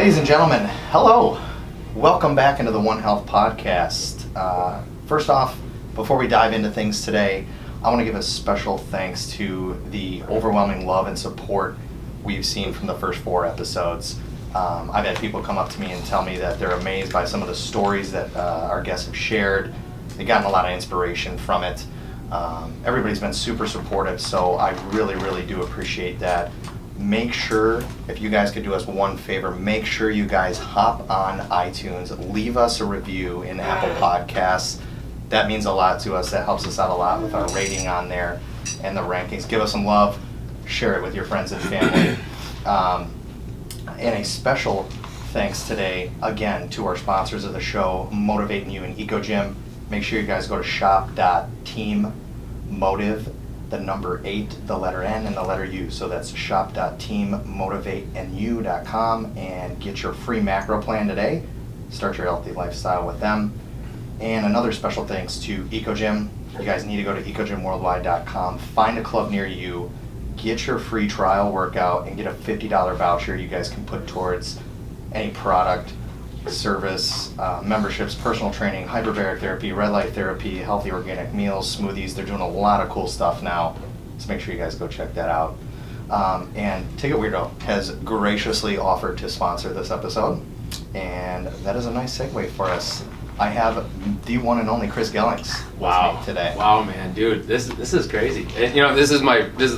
Ladies and gentlemen, hello. Welcome back into the One Health Podcast. First off, before we dive into things today, I want to give a special thanks to the overwhelming love and support we've seen from the first 4 episodes. I've had people come up to me and tell me that they're amazed by some of the stories that our guests have shared. They've gotten a lot of inspiration from it. Everybody's been super supportive, so I really do appreciate that. Make sure, if you guys could do us one favor, make sure you guys hop on iTunes, leave us a review in Apple Podcasts. That means a lot to us. That helps us out a lot with our rating on there and the rankings. Give us some love. Share it with your friends and family. And a special thanks today, again, to our sponsors of the show, Motivating You and EcoGym. Make sure you guys go to shop.teammotive, the number 8, the letter N, and the letter U. So that's shop.teammotivateandU.com and get your free macro plan today. Start your healthy lifestyle with them. And another special thanks to EcoGym. You guys need to go to ecogymworldwide.com, find a club near you, get your free trial workout, and get a $50 voucher you guys can put towards any product, service, memberships, personal training, hyperbaric therapy, red light therapy, healthy organic meals, smoothies. They're doing a lot of cool stuff now, so make sure you guys go check that out. And Ticket Weirdo has graciously offered to sponsor this episode, and that is a nice segue for us. I have the one and only Chris Gellings with me today. Wow, man, dude, this is crazy. And, this is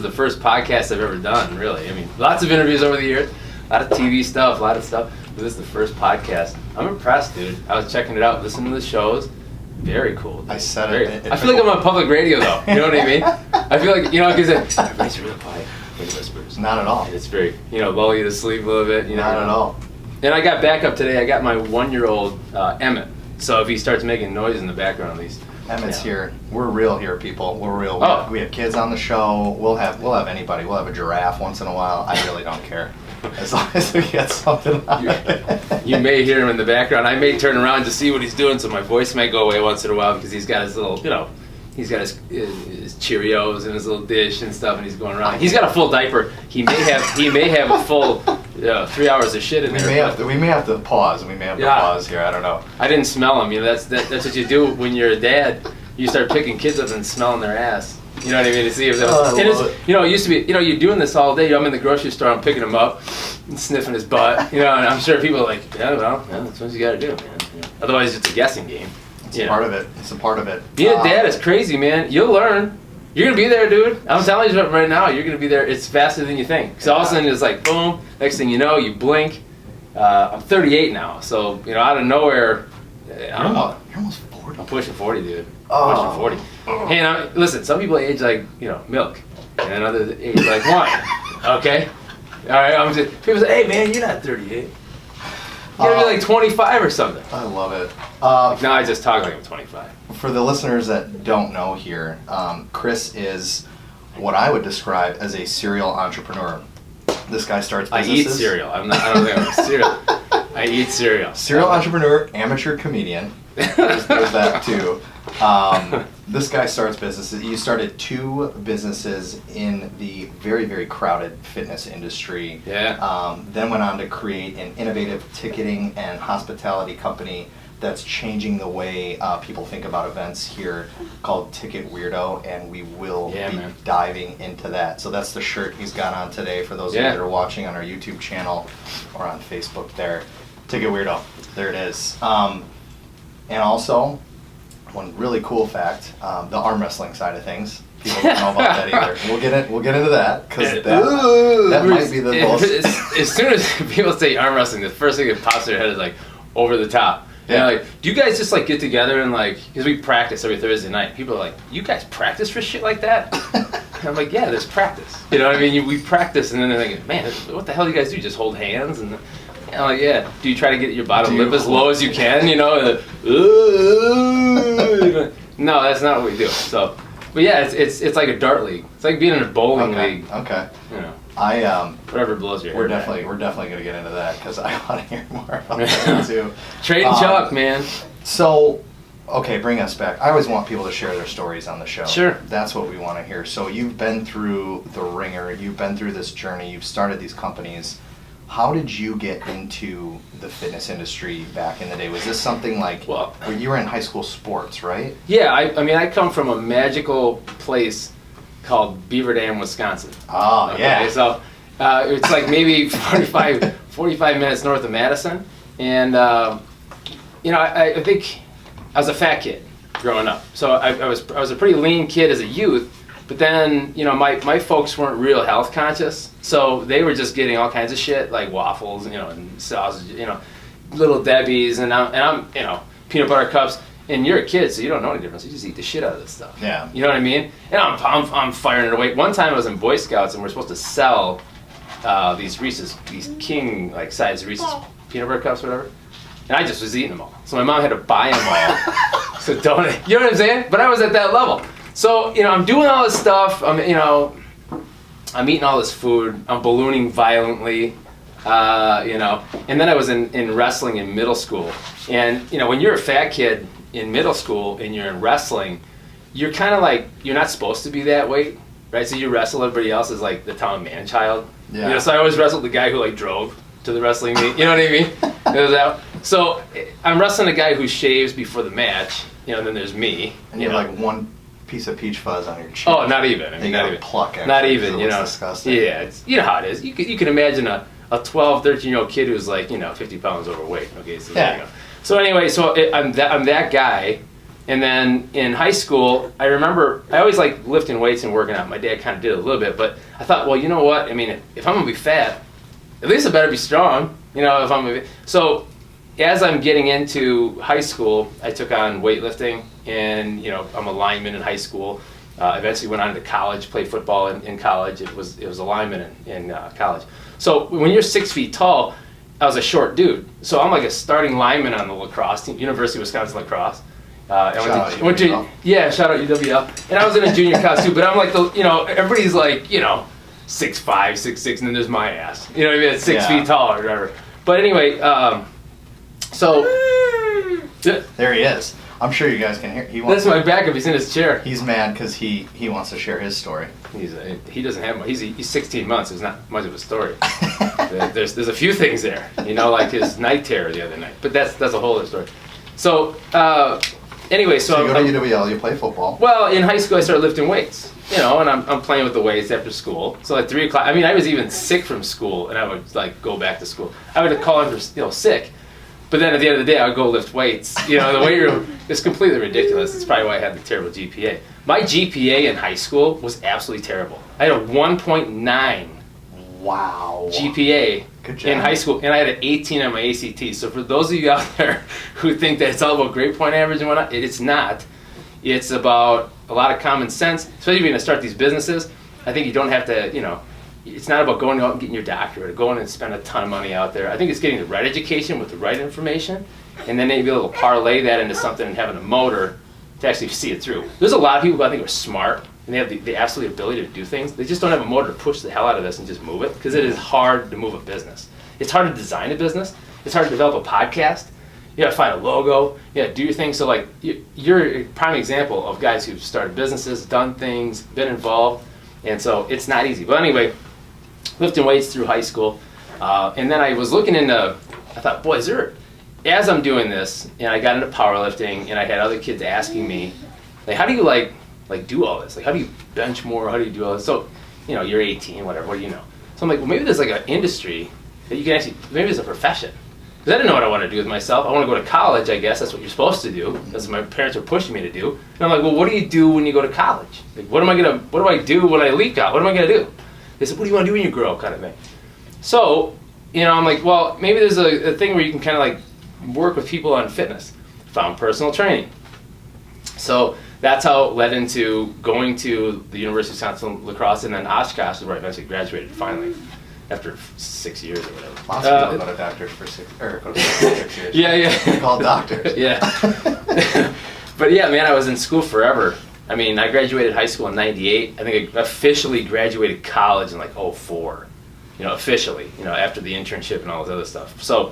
the first podcast I've ever done, really. I mean, lots of interviews over the years, a lot of TV stuff, a lot of stuff. But this is the first podcast. I'm impressed, dude. I was checking it out, listening to the shows. Very cool. Dude. I said it. I feel like I'm on public radio, though. You know what I mean? I feel like, because everybody's really quiet. Whispers. Not at all. And it's very, lull you to sleep a little bit. Not at all. And I got backup today. I got my 1-year-old Emmett. So if he starts making noise in the background, at least. Emmett's here. We're real here, people. We're real. Oh. We have kids on the show. We'll have anybody. We'll have a giraffe once in a while. I really don't care. As long as we get something out of it. You may hear him in the background. I may turn around to see what he's doing, so my voice may go away once in a while because he's got his little, he's got his Cheerios and his little dish and stuff, and he's going around. He's got a full diaper. He may have a full 3 hours of shit in there. We may have to pause. We may have to pause here. I don't know. I didn't smell him. That's what you do when you're a dad. You start picking kids up and smelling their ass. You know what I mean? To see if it used to be, you're doing this all day. I'm in the grocery store, I'm picking him up, and sniffing his butt. And I'm sure people are like, that's what you got to do, man. Otherwise, it's a guessing game. It's a part of it. It's a part of it. Being a dad is crazy, man. You'll learn. You're going to be there, dude. I'm telling you right now, you're going to be there. It's faster than you think. Because all of a sudden, it's like, boom. Next thing you know, you blink. I'm 38 now. So, out of nowhere, you're almost 40. I'm pushing 40, dude. Oh. Pushing 40. Hey, listen, some people age like, milk. And others age like wine. Okay? All right, people say, hey, man, you're not 38. You gotta be like 25 or something. I love it. No, I just talk like I'm 25. For the listeners that don't know here, Chris is what I would describe as a serial entrepreneur. This guy starts businesses. I eat cereal. I don't think I'm a cereal. I eat cereal. Serial entrepreneur, amateur comedian. There's that too. This guy starts businesses. You started 2 businesses in the very, very crowded fitness industry. Yeah. Then went on to create an innovative ticketing and hospitality company that's changing the way people think about events here, called Ticket Weirdo, and we will be diving into that. So that's the shirt he's got on today for those of you that are watching on our YouTube channel or on Facebook there. Ticket Weirdo. There it is. And also, one really cool fact, the arm wrestling side of things. People don't know about that either. We'll get into that, because that might be the most... As soon as people say arm wrestling, the first thing that pops in their head is like, over the top. Yeah. Do you guys just like get together and because we practice every Thursday night. People are like, you guys practice for shit like that? And I'm like, yeah, there's practice. You know what I mean? We practice, and then they're like, man, what the hell do you guys do? Just hold hands? And I'm like, yeah. Do you try to get your bottom lip as low as you can? No, that's not what we do. So, but yeah, it's like a dart league. It's like being in a bowling league. Okay. Whatever blows your hair. We're definitely gonna get into that, because I want to hear more about that too. Trading chalk, man. So, okay, bring us back. I always want people to share their stories on the show. Sure. That's what we want to hear. So you've been through the ringer. You've been through this journey. You've started these companies. How did you get into the fitness industry back in the day? Was this something like, Well, where you were in high school sports, right? Yeah, I mean, I come from a magical place called Beaver Dam, Wisconsin. Oh, yeah. So it's like maybe 45 minutes north of Madison. And, I think I was a fat kid growing up. So I was a pretty lean kid as a youth. But then, my folks weren't real health conscious. So they were just getting all kinds of shit, like waffles, and sausage, Little Debbie's, and I'm peanut butter cups. And you're a kid, so you don't know any difference. You just eat the shit out of this stuff. Yeah. You know what I mean? And I'm firing it away. One time I was in Boy Scouts, and we're supposed to sell these king like size Reese's peanut butter cups, or whatever. And I just was eating them all. So my mom had to buy them all. So donate. You know what I'm saying? But I was at that level. So I'm doing all this stuff. I'm eating all this food. I'm ballooning violently. And then I was in wrestling in middle school. And when you're a fat kid in middle school and you're in wrestling, you're kind of like, you're not supposed to be that weight, right? So you wrestle everybody else as like the town man child. Yeah. So I always wrestled the guy who like drove to the wrestling meet. You know what I mean? It was out. So I'm wrestling a guy who shaves before the match. And then there's me. And you have like one piece of peach fuzz on your chin. Oh, not even. I mean, you not gotta even. pluck it. Not even. Disgusting. Yeah, you know how it is. You can imagine a 12, 13-year-old kid who's like 50 pounds overweight. Okay, so there you go. So anyway, I'm that guy. And then in high school, I remember I always liked lifting weights and working out. My dad kind of did it a little bit, but I thought, well, you know what? I mean, if I'm gonna be fat, at least I better be strong. If I'm gonna be. So as I'm getting into high school, I took on weightlifting, and I'm a lineman in high school. Eventually went on to college, played football in college. It was a lineman in college. So when you're 6 feet tall, I was a short dude. So I'm like a starting lineman on the lacrosse team, University of Wisconsin lacrosse. Shout out UWL. Shout out UWL. And I was in a junior class too, but I'm like everybody's like, 6'5", 6'6", and then there's my ass. You know what I mean? It's 6 feet tall or whatever. But anyway, so there he is. I'm sure you guys can hear. That's my backup. He's in his chair. He's mad because he wants to share his story. He doesn't have much. He's 16 months. It's not much of a story. There's a few things there. Like his night terror the other night. But that's a whole other story. So anyway, so you go to UWL. You play football. Well, in high school I started lifting weights. And I'm playing with the weights after school. So at 3 o'clock. I mean, I was even sick from school, and I would like go back to school. I would call in for sick. But then at the end of the day, I would go lift weights. The weight room is completely ridiculous. It's probably why I had the terrible GPA. My GPA in high school was absolutely terrible. I had a 1.9 wow GPA in high school, and I had an 18 on my ACT. So for those of you out there who think that it's all about grade point average and whatnot, it's not. It's about a lot of common sense, especially if you're going to start these businesses. I think you don't have to, it's not about going out and getting your doctorate or going and spend a ton of money out there. I think it's getting the right education with the right information, and then maybe be able to parlay that into something and having a motor to actually see it through. There's a lot of people who I think are smart, and they have the absolute ability to do things. They just don't have a motor to push the hell out of this and just move it, because it is hard to move a business. It's hard to design a business. It's hard to develop a podcast. You gotta find a logo. You gotta do your thing. So like, you're a prime example of guys who've started businesses, done things, been involved, and so it's not easy. But anyway, lifting weights through high school, and then I was looking into. I thought, boy, as I'm doing this, and I got into powerlifting, and I had other kids asking me, like, how do you like do all this? Like, how do you bench more? How do you do all this? So, you're 18, whatever. What do you know? So I'm like, well, maybe there's like an industry that you can actually. Maybe there's a profession. Because I didn't know what I wanted to do with myself. I want to go to college, I guess. That's what you're supposed to do. That's what my parents were pushing me to do. And I'm like, well, what do you do when you go to college? Like, what do I do when I leave out? What am I going to do? They said, what do you want to do when you grow up, kind of thing. So, I'm like, well, maybe there's a thing where you can kind of like work with people on fitness. Found personal training. So that's how it led into going to the University of Wisconsin lacrosse, and then Oshkosh, where I eventually graduated finally. After 6 years or whatever. Lots of people go to doctors for 6 years. Yeah. They're called doctors. Yeah. But yeah, man, I was in school forever. I mean, I graduated high school in '98. I think I officially graduated college in like '04. Officially. After the internship and all this other stuff. So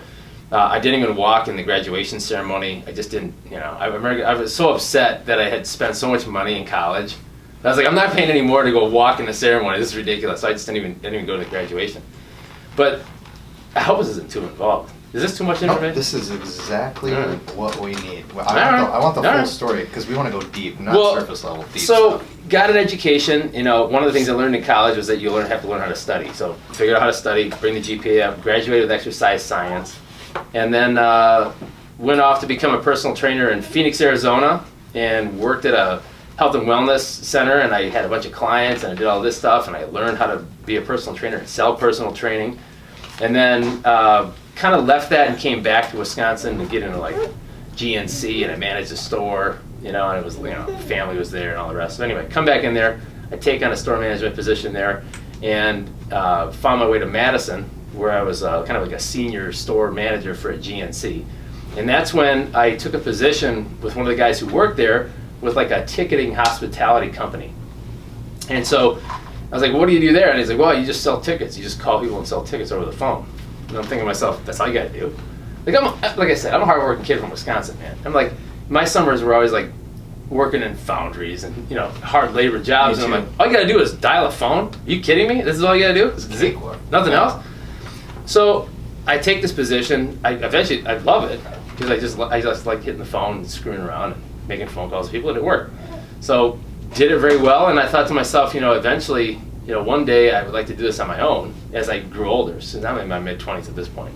I didn't even walk in the graduation ceremony. I just didn't. I remember I was so upset that I had spent so much money in college. I was like, I'm not paying any more to go walk in the ceremony. This is ridiculous. So I just didn't even go to the graduation. But I hope this isn't too involved. Is this too much No, information? this is exactly what we need. Well, All right. I want the All full right. story because we want to go deep, not surface level. Deep so stuff. got an education. You know, one of the things I learned in college was that you have to learn how to study. So figured out how to study, bring the GPA up, graduated with exercise science, and then went off to become a personal trainer in Phoenix, Arizona, and worked at a health and wellness center. And I had a bunch of clients, and I did all this stuff, and I learned how to be a personal trainer and sell personal training, and then kind of left that and came back to Wisconsin to get into like GNC, and I managed a store, you know, and it was, you know, family was there and all the rest. So anyway, come back in there, I take on a store management position there, and found my way to Madison, where I was kind of like a senior store manager for a GNC. And that's when I took a position with one of the guys who worked there with like a ticketing hospitality company. And so I was like, well, what do you do there? And he's like, well, you just sell tickets. You just call people and sell tickets over the phone. And I'm thinking to myself, that's all you got to do. Like I said, I'm a hardworking kid from Wisconsin, man. I'm like, my summers were always like working in foundries and, you know, hard labor jobs. And I'm like, all you got to do is dial a phone. Are you kidding me? This is all you got to do? Nothing else? So I take this position. I love it because I just like hitting the phone and screwing around and making phone calls to people, and it worked. So did it very well, and I thought to myself, you know, eventually, you know, one day I would like to do this on my own as I grew older, since I'm in my mid-20s at this point.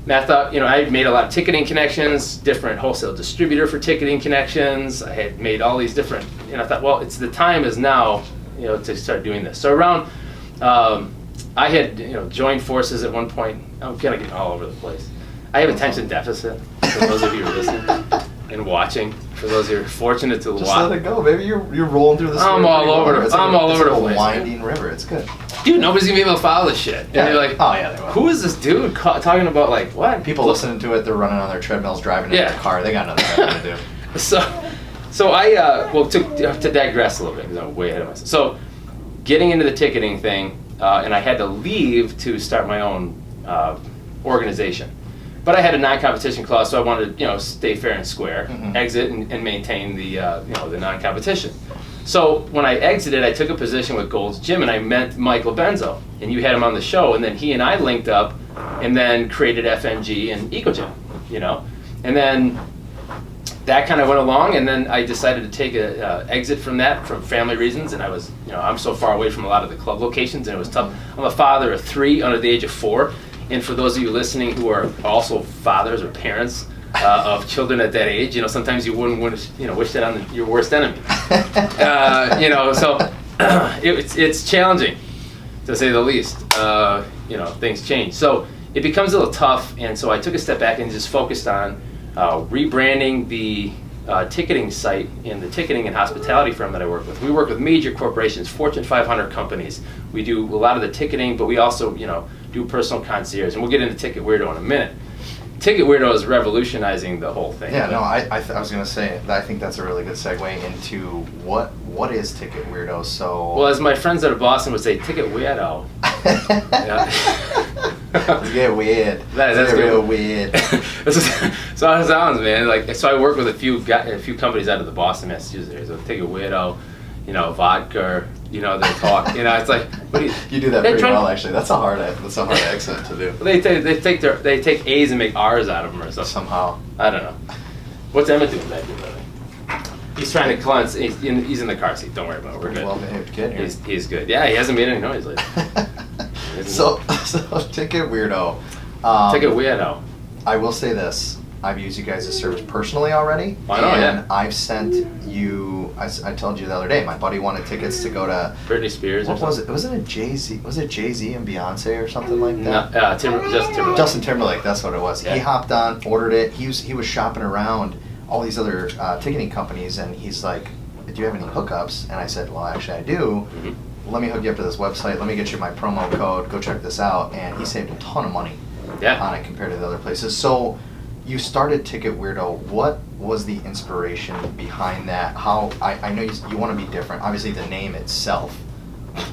And I thought, you know, I had made a lot of ticketing connections, different wholesale distributor for ticketing connections. I had made all these different, and I thought, well, the time is now, you know, to start doing this. So around, I had, you know, joined forces at one point. I'm kind of getting all over the place. I have attention deficit, for those of you who are listening and watching. For those who are fortunate to watch. Just let it go, baby. You're rolling through this. I'm all over the place. Winding river. It's good. Dude, nobody's gonna be able to follow this shit. And you're like, oh yeah, they will. Who is this dude talking about like what? People listening to it, they're running on their treadmills, driving in their car. They got nothing better to do. So I to digress a little bit because I'm way ahead of myself. So getting into the ticketing thing, and I had to leave to start my own organization. But I had a non-competition clause, so I wanted to, you know, stay fair and square, exit and maintain the, you know, the non-competition. So when I exited, I took a position with Gold's Gym, and I met Michael Benzo, and you had him on the show, and then he and I linked up, and then created FMG and EcoGym, you know, and then that kind of went along, and then I decided to take a exit from that for family reasons, and I was, you know, I'm so far away from a lot of the club locations, and it was tough. I'm a father of 3 under the age of 4. And for those of you listening who are also fathers or parents of children at that age, you know, sometimes you wouldn't wish that on your worst enemy. You know, so it's challenging, to say the least. You know, things change. So it becomes a little tough, and so I took a step back and just focused on rebranding the ticketing site in the ticketing and hospitality firm that I work with. We work with major corporations, Fortune 500 companies. We do a lot of the ticketing, but we also, you know, do personal concierge, and we'll get into Ticket Weirdo in a minute. Ticket Weirdo is revolutionizing the whole thing. Yeah, no, I was going to say, I think that's a really good segue into what is Ticket Weirdo. So, well, as my friends out of Boston would say, Ticket Weirdo. It's get weird. That's real weird. So how it sounds, man. Like, so I work with a few companies out of the Boston, Massachusetts area. So Ticket Weirdo, you know, vodka. You know, they talk. You know, it's like, what do you do that pretty well, actually. That's a hard accent to do. They take A's and make R's out of them or something. Somehow. I don't know. What's Emmett doing back here? He's trying to cleanse. He's in the car seat. Don't worry about it. We're good. Well behaved kid here. He's good. Yeah, he hasn't made any noise lately. So Ticket Weirdo. Ticket Weirdo. I will say this. I've used you guys' service personally already. I know, and I've sent you, I told you the other day, my buddy wanted tickets to go to Britney Spears. What was it? Was it a Jay-Z? Was it Jay-Z and Beyonce or something like that? No, Justin Timberlake. Justin Timberlake, that's what it was. Yeah. He hopped on, ordered it. He was shopping around all these other ticketing companies, and he's like, do you have any hookups? And I said, well, actually I do. Let me hook you up to this website. Let me get you my promo code. Go check this out. And he saved a ton of money on it compared to the other places. So you started Ticket Weirdo. What was the inspiration behind that? How I know you want to be different. Obviously, the name itself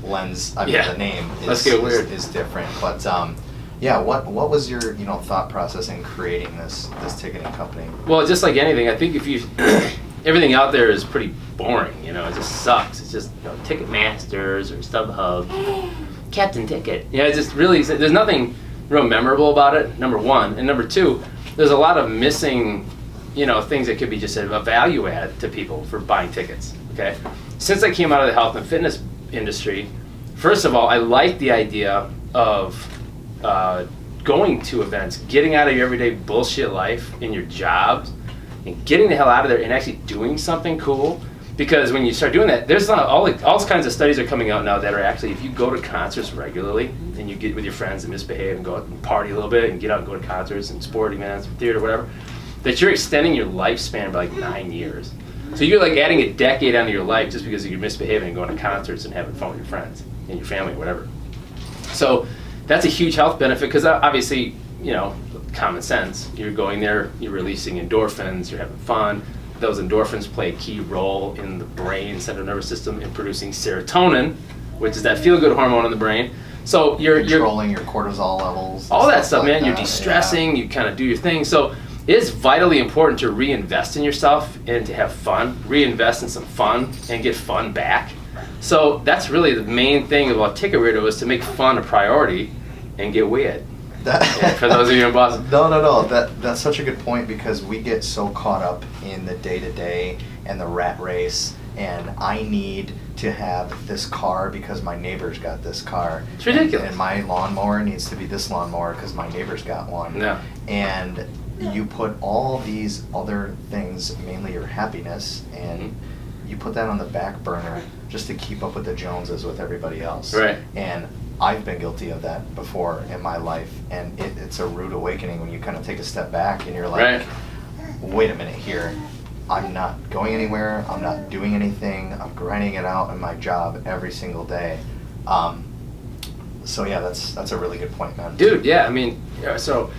lends. The name is different. But what was your thought process in creating this ticketing company? Well, just like anything, I think if you everything out there is pretty boring. You know, it just sucks. It's just Ticketmasters or StubHub, Captain Ticket. Yeah, it's just really there's nothing real memorable about it, number one. And number two, there's a lot of missing, things that could be just a value add to people for buying tickets, okay? Since I came out of the health and fitness industry, first of all, I like the idea of going to events, getting out of your everyday bullshit life in your jobs, and getting the hell out of there and actually doing something cool. Because when you start doing that, there's all kinds of studies are coming out now that are actually, if you go to concerts regularly and you get with your friends and misbehave and go out and party a little bit and get out and go to concerts and sporting events, theater, whatever, that you're extending your lifespan by like 9 years. So you're like adding a decade onto your life just because you're misbehaving and going to concerts and having fun with your friends and your family or whatever. So that's a huge health benefit because obviously, common sense, you're going there, you're releasing endorphins, you're having fun. Those endorphins play a key role in the brain central nervous system in producing serotonin, which is that feel-good hormone in the brain. So you're controlling your cortisol levels. All that stuff, man. You're de-stressing, you kind of do your thing. So it's vitally important to reinvest in yourself and to have fun, reinvest in some fun and get fun back. So that's really the main thing about Ticket Weirdo is to make fun a priority and get weird. For those of you in Boston. No. That's such a good point because we get so caught up in the day-to-day and the rat race and I need to have this car because my neighbor's got this car. It's ridiculous. And my lawnmower needs to be this lawnmower because my neighbor's got one. Yeah. And you put all these other things, mainly your happiness, and you put that on the back burner just to keep up with the Joneses with everybody else. Right. And I've been guilty of that before in my life, and it's a rude awakening when you kind of take a step back and you're like, wait a minute here, I'm not going anywhere, I'm not doing anything, I'm grinding it out in my job every single day. So yeah, that's a really good point, man. Dude, yeah, I mean, so,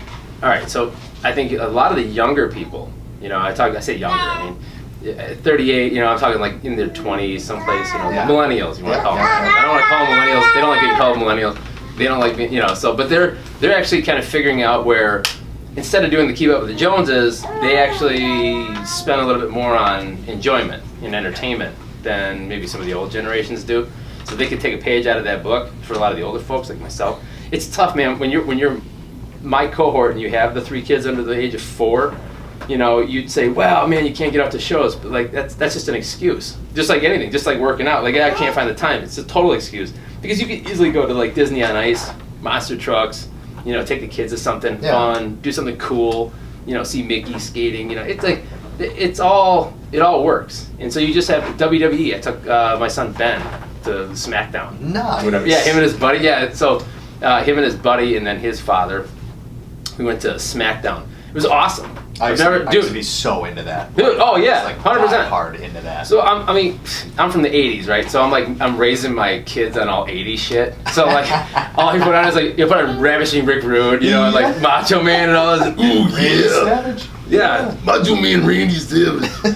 all right, so I think a lot of the younger people, I say younger, I mean, 38, I'm talking like in their 20s, someplace, millennials, you want to call them. I don't want to call them millennials. They don't like being called millennials. They don't like being, but they're actually kind of figuring out where, instead of doing the keep up with the Joneses, they actually spend a little bit more on enjoyment and entertainment than maybe some of the old generations do. So they could take a page out of that book for a lot of the older folks like myself. It's tough, man, when you're my cohort and you have the 3 kids under the age of 4, you'd say, well, man, you can't get out to shows, but like that's just an excuse. Just like anything, just like working out. Like, I can't find the time. It's a total excuse. Because you could easily go to like Disney on Ice, monster trucks, take the kids to something fun, do something cool, see Mickey skating, it's like, it all works. And so you just have WWE. I took my son Ben to SmackDown. Nice. Whatever. Yeah, him and his buddy. Yeah, so him and his buddy and then his father, we went to SmackDown. It was awesome. I used to be so into that. Dude, oh yeah, like 100%. Hard into that. So I'm from the 80s, right? So I'm raising my kids on all 80s shit. So like, all he put on is like, you put on Ravishing Rick Rude, and like Macho Man and all this. Ooh, Randy Savage? Yeah, Macho Man Randy Savage.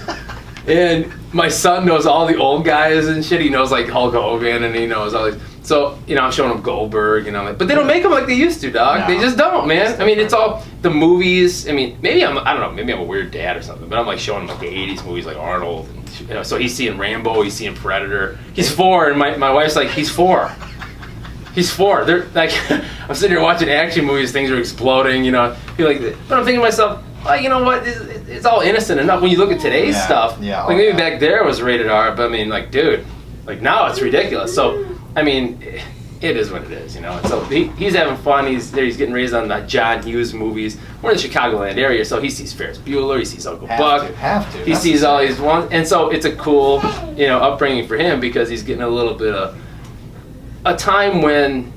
And my son knows all the old guys and shit. He knows like Hulk Hogan and he knows all these. So, I'm showing them Goldberg, but they don't make them like they used to, dog. No. They just don't, man. I mean, it's all the movies. I mean, maybe I don't know, maybe I'm a weird dad or something, but I'm like showing him like the 80s movies like Arnold. And, so he's seeing Rambo, he's seeing Predator. He's 4, and my wife's like, he's 4. He's 4. They're like, I'm sitting here watching action movies, things are exploding, Feel like, but I'm thinking to myself, well, you know what? It's all innocent enough when you look at today's stuff. Yeah. Like maybe back there it was rated R, but I mean, like, dude, like now it's ridiculous. So, I mean, it is what it is, So he's having fun. He's getting raised on the John Hughes movies. We're in the Chicagoland area, so he sees Ferris Bueller, he sees Uncle Buck. Have to. He sees all these ones, and so it's a cool, upbringing for him because he's getting a little bit of a time when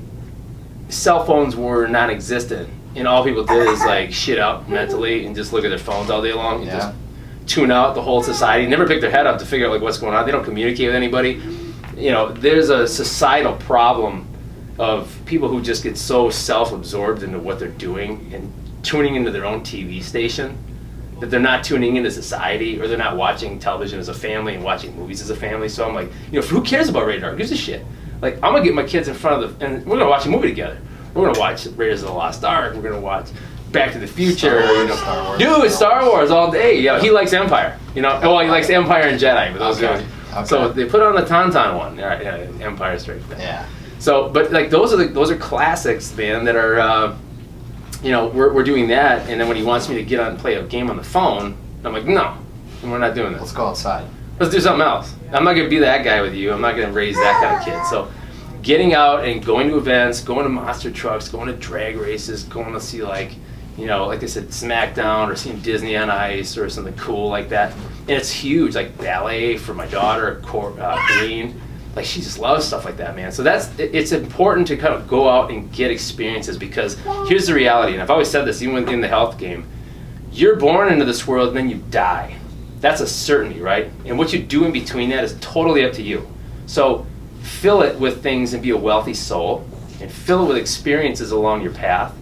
cell phones were non-existent, and all people did is like shit out mentally and just look at their phones all day long and just tune out the whole society. Never pick their head up to figure out like what's going on. They don't communicate with anybody. There's a societal problem of people who just get so self-absorbed into what they're doing and tuning into their own TV station that they're not tuning into society, or they're not watching television as a family and watching movies as a family. So I'm like, who cares about rated R? Who gives a shit? Like, I'm gonna get my kids in front of and we're gonna watch a movie together. We're gonna watch Raiders of the Lost Ark. We're gonna watch Back to the Future. Star Wars. Dude, Star Wars all day. He likes Empire. Well, he likes Empire and Jedi, but those guys. Okay. So they put on the Tauntaun one. All right, Empire Strikes Back. Yeah. So, but like those are classics, man. That are we're doing that, and then when he wants me to get on and play a game on the phone, I'm like, no, we're not doing this. Let's go outside. Let's do something else. I'm not going to be that guy with you. I'm not going to raise that kind of kid. So getting out and going to events, going to monster trucks, going to drag races, going to see like I said, SmackDown, or seeing Disney on Ice or something cool like that. And it's huge, like ballet for my daughter, Green. Like, she just loves stuff like that, man. So it's important to kind of go out and get experiences, because here's the reality, and I've always said this, even in the health game. You're born into this world and then you die. That's a certainty, right? And what you do in between that is totally up to you. So fill it with things and be a wealthy soul, and fill it with experiences along your path,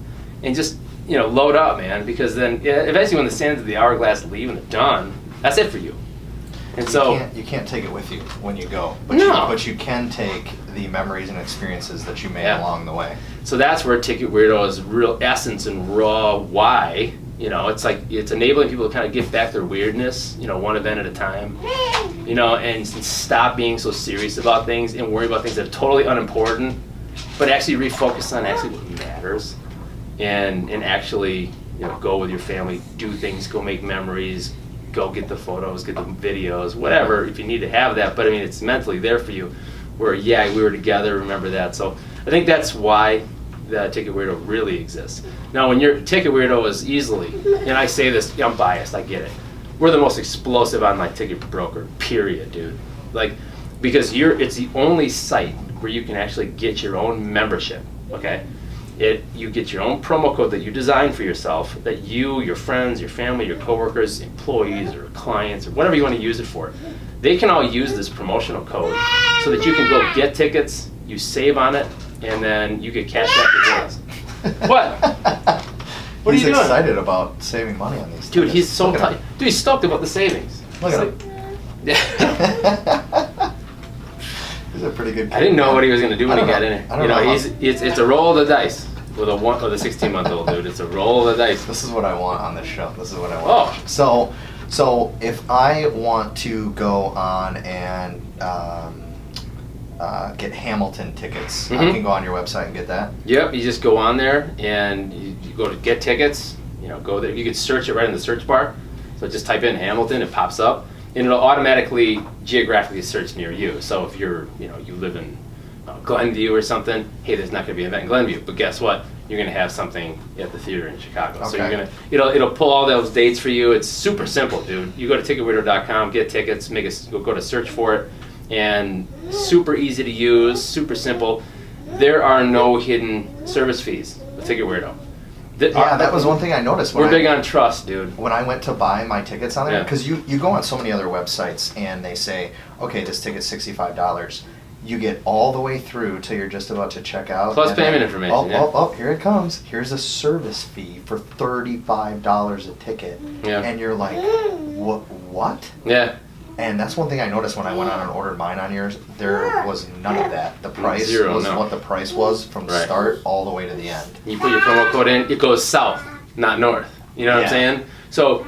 and just load up, man, because then eventually when the sands of the hourglass leave and they're done, that's it for you. And you can't take it with you when you go, but you can take the memories and experiences that you made along the way. So that's where Ticket Weirdo's real essence and raw why. It's like it's enabling people to kind of get back their weirdness, one event at a time, and stop being so serious about things and worry about things that are totally unimportant, but actually refocus on actually what matters, and actually go with your family, do things, go make memories, go get the photos, get the videos, whatever, if you need to have that. But I mean, it's mentally there for you, where we were together, remember that. So I think that's why the Ticket Weirdo really exists. Now, when your Ticket Weirdo is easily, and I say this, I'm biased, I get it, we're the most explosive online ticket broker, period, dude. Like, because it's the only site where you can actually get your own membership, okay? You get your own promo code that you design for yourself, that you, your friends, your family, your coworkers, employees, or clients, or whatever you want to use it for, they can all use this promotional code so that you can go get tickets, you save on it, and then you get cash back rewards. What? What are you doing? He's excited about saving money on these tickets. Dude, he's so tight. Dude, he's stoked about the savings. Look at him. He's a pretty good kid. I didn't know what he was going to do when he got in it. I don't know. It's a roll of the dice with a 16-month-old dude. It's a roll of the dice. This is what I want on this show. This is what I want. Oh. So if I want to go on and get Hamilton tickets, I can go on your website and get that? Yep, you just go on there and you go to get tickets, go there. You can search it right in the search bar. So just type in Hamilton, it pops up, and it'll automatically geographically search near you. So if you live in Glenview or something, hey, there's not going to be an event in Glenview, but guess what? You're going to have something at the theater in Chicago. Okay. So it'll pull all those dates for you. It's super simple, dude. You go to ticketweirdo.com, get tickets, go to search for it, and super easy to use, super simple. There are no hidden service fees with Ticket Weirdo. That was one thing I noticed. We're big on trust, dude. When I went to buy my tickets on there, because you go on so many other websites and they say, okay, this ticket's $65. You get all the way through till you're just about to check out. Plus payment information. Oh, here it comes. Here's a service fee for $35 a ticket. Yeah. And you're like, what? Yeah. And that's one thing I noticed when I went on and ordered mine on yours. There was none of that. The price what the price was from the start all the way to the end. You put your promo code in, it goes south, not north. You know what I'm saying? So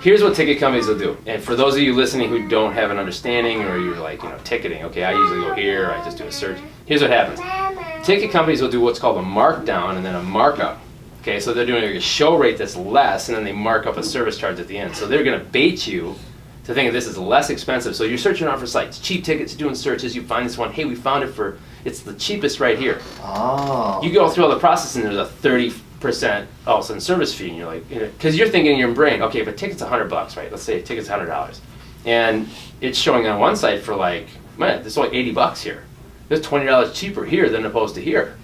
here's what ticket companies will do. And for those of you listening who don't have an understanding, or you're like, ticketing, okay, I usually go here, I just do a search. Here's what happens. Ticket companies will do what's called a markdown and then a markup. Okay, so they're doing a show rate that's less, and then they mark up a service charge at the end. So they're going to bait you to think of this as less expensive. So you're searching around for sites, cheap tickets, doing searches, you find this one, hey, we found it it's the cheapest right here. Oh. You go through all the process and there's a 30% all of a sudden service fee, and you're like, because you're thinking in your brain, okay, if a ticket's $100, right? Let's say a ticket's $100. And it's showing on one site for like, man, there's only $80 here. There's $20 cheaper here than opposed to here.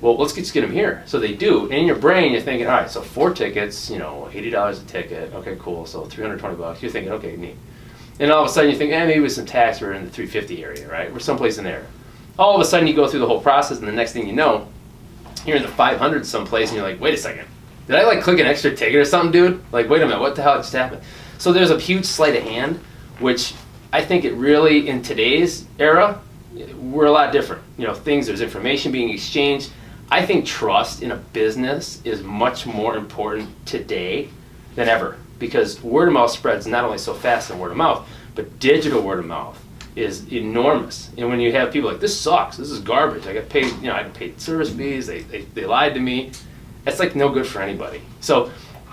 Well, let's just get them here. So they do. And in your brain, you're thinking, all right, so 4 tickets, $80 a ticket. Okay, cool. So $320. You're thinking, okay, neat. And all of a sudden you think, maybe with some tax, we're in the $350 area, right? We're someplace in there. All of a sudden you go through the whole process, and the next thing you know, you're in the 500 someplace, and you're like, wait a second. Did I click an extra ticket or something, dude? Like, wait a minute, what the hell just happened? So there's a huge sleight of hand, which I think it really, in today's era, we're a lot different. There's information being exchanged. I think trust in a business is much more important today than ever, because word of mouth spreads not only so fast in word of mouth, but digital word of mouth is enormous. And when you have people like, this sucks, this is garbage, I got paid, I got paid service fees, they lied to me, it's like no good for anybody. So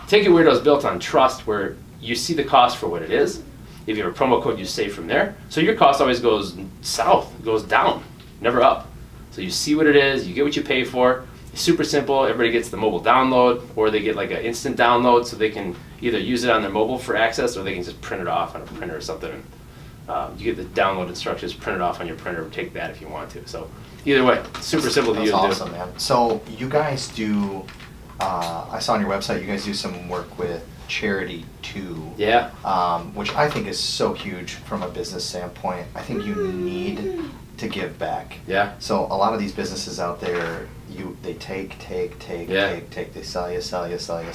Ticket Weirdo is built on trust, where you see the cost for what it is. If you have a promo code, you save from there. So your cost always goes south, goes down, never up. So you see what it is, you get what you pay for. It's super simple. Everybody gets the mobile download, or they get like an instant download, so they can either use it on their mobile for access, or they can just print it off on a printer or something. You get the download instructions, print it off on your printer, take that if you want to. So either way, super simple to use. That's awesome, man. So you guys do, I saw on your website, you guys do some work with charity too. Yeah. Which I think is so huge from a business standpoint. I think you need to give back. Yeah. So a lot of these businesses out there, they take. They sell you.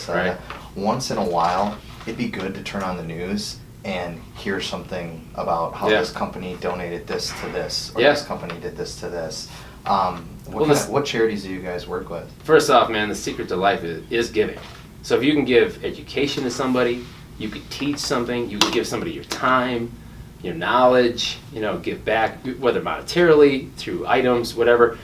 Right. Once in a while, it'd be good to turn on the news and hear something about how Yeah. this company donated this to this, or Yeah. this company did this to this. Well, What charities do you guys work with? First off, man, the secret to life is giving. So if you can give education to somebody, you could teach something, you could give somebody your time, your knowledge, give back, whether monetarily, through items, whatever.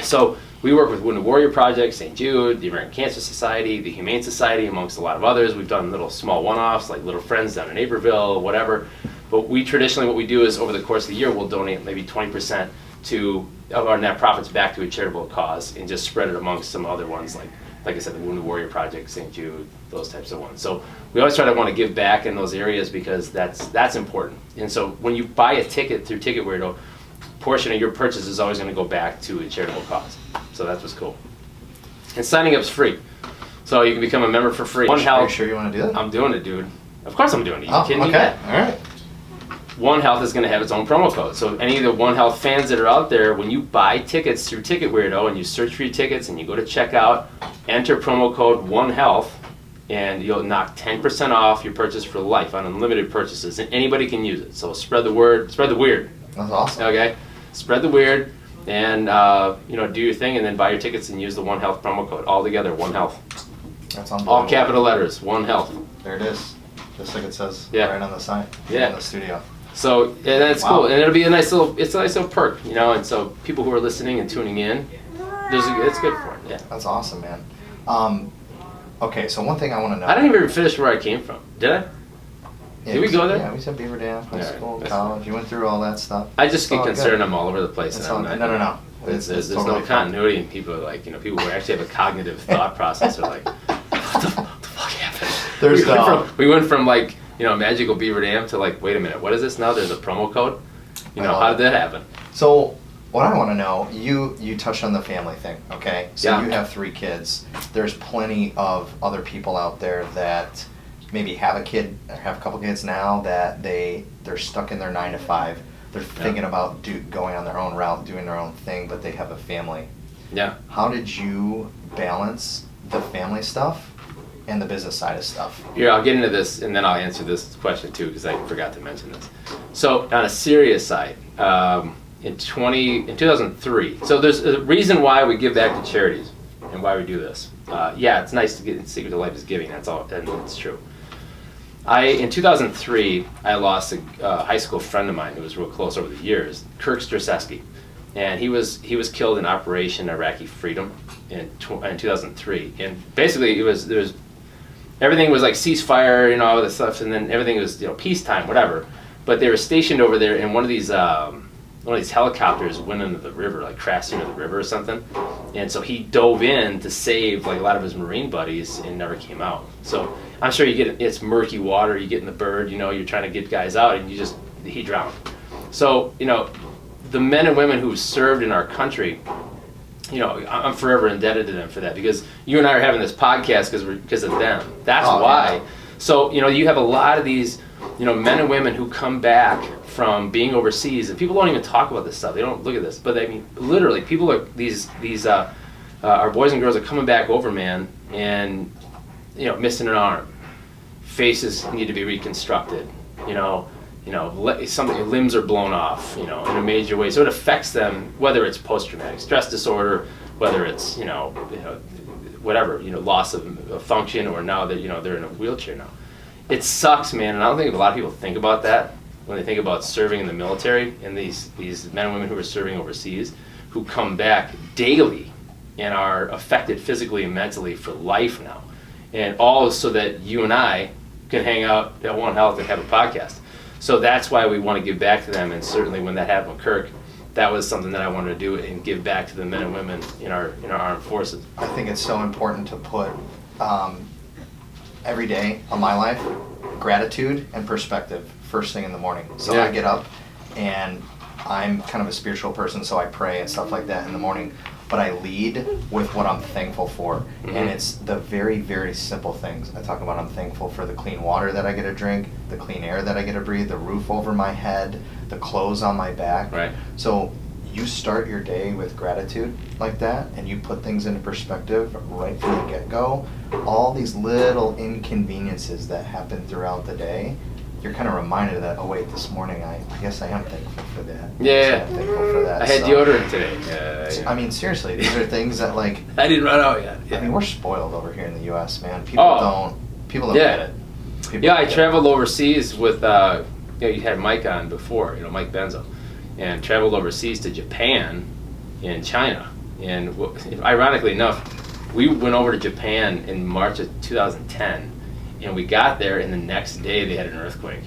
So we work with Wounded Warrior Project, St. Jude, the American Cancer Society, the Humane Society, amongst a lot of others. We've done little small one-offs like Little Friends down in Naperville, whatever. But we traditionally, what we do is over the course of the year, we'll donate maybe 20% of our net profits back to a charitable cause, and just spread it amongst some other ones, like I said, the Wounded Warrior Project, St. Jude, those types of ones. So we always try to want to give back in those areas, because that's important. And so when you buy a ticket through Ticket Weirdo, a portion of your purchase is always going to go back to a charitable cause. So that's what's cool. And signing up's free. So you can become a member for free. One Are you Health. sure you want to do that? I'm doing it, dude. Of course I'm doing it. You Oh, kidding me? okay. All right. One Health is going to have its own promo code. So any of the One Health fans that are out there, when you buy tickets through Ticket Weirdo and you search for your tickets and you go to checkout, enter promo code One Health, and you'll knock 10% off your purchase for life on unlimited purchases. And anybody can use it. So spread the word, spread the weird. That's awesome. Okay, spread the weird, and do your thing, and then buy your tickets and use the One Health promo code. All together, One Health. That's unbelievable. All capital letters, One Health. There it is. Just like it says Yeah. right on the sign. Yeah. In the studio. So that's Wow. cool, and it'll be a nice little perk, and so people who are listening and tuning in, it's good for it. Yeah. That's awesome, man. Okay, so one thing I want to know. I didn't even finish where I came from, did I? Yeah, Did we go there? Yeah, we said Beaver Dam, high Yeah, school, that's college. You went through all that stuff. I just It's get all concerned. good. I'm all over the place. It's and all, I'm no, not- no, no. There's totally no fine. continuity, and people are like, people who actually have a cognitive thought process are like, what the fuck happened? There's we went from like, magical Beaver Dam to like, wait a minute, what is this now? There's a promo code? How did that happen? So what I want to know, you touched on the family thing, okay? So Yeah. you have 3 kids. There's plenty of other people out there that maybe have a kid, or have a couple kids now, that they're stuck in their 9 to 5. They're thinking about going on their own route, doing their own thing, but they have a family. Yeah. How did you balance the family stuff and the business side of stuff? Here, I'll get into this, and then I'll answer this question too, because I forgot to mention this. So on a serious side, in 2003, so there's a reason why we give back to charities and why we do this. It's nice to get, secret to life is giving, that's all, and it's true. In 2003, I lost a high school friend of mine who was real close over the years, Kirk Straczewski. And he was killed in Operation Iraqi Freedom in 2003. And basically, everything was like ceasefire, all this stuff, and then everything was peacetime, whatever. But they were stationed over there, and one of these helicopters went into the river, like crashed into the river or something. And so he dove in to save like a lot of his Marine buddies and never came out. So I'm sure it's murky water, you get in the bird, you're trying to get guys out, and he drowned. So, the men and women who served in our country, I'm forever indebted to them for that, because you and I are having this podcast because of them. That's why. Yeah. So, you have a lot of these, men and women who come back from being overseas, and people don't even talk about this stuff. They don't look at this, but I mean, literally, people are our boys and girls are coming back over, man, and missing an arm, faces need to be reconstructed, something, limbs are blown off, in a major way. So it affects them, whether it's post-traumatic stress disorder, whether it's, whatever, loss of function, or now that, they're in a wheelchair now. It sucks, man, and I don't think a lot of people think about that when they think about serving in the military, and these men and women who are serving overseas, who come back daily and are affected physically and mentally for life now. And all so that you and I can hang out at One Health and have a podcast. So that's why we want to give back to them. And certainly when that happened with Kirk, that was something that I wanted to do and give back to the men and women in our armed forces. I think it's so important to put every day of my life, gratitude and perspective first thing in the morning. So Yeah. I get up and I'm kind of a spiritual person, so I pray and stuff like that in the morning. But I lead with what I'm thankful for. Mhm. And it's the very, very simple things. I talk about I'm thankful for the clean water that I get to drink, the clean air that I get to breathe, the roof over my head, the clothes on my back. Right. So you start your day with gratitude like that, and you put things into perspective right from the get-go. All these little inconveniences that happen throughout the day, you're kind of reminded that, oh wait, this morning I guess I am thankful for that. Yeah. I'm thankful for that. I had So, deodorant today. I mean, seriously, these are things that, like, I didn't run out yet. I mean, we're spoiled over here in the U.S., man. People Oh. don't Yeah. get it. People Yeah, don't I get it. traveled overseas with, you had Mike on before, Mike Benzo, and traveled overseas to Japan and China. And ironically enough, we went over to Japan in March of 2010, and we got there, and the next day they had an earthquake,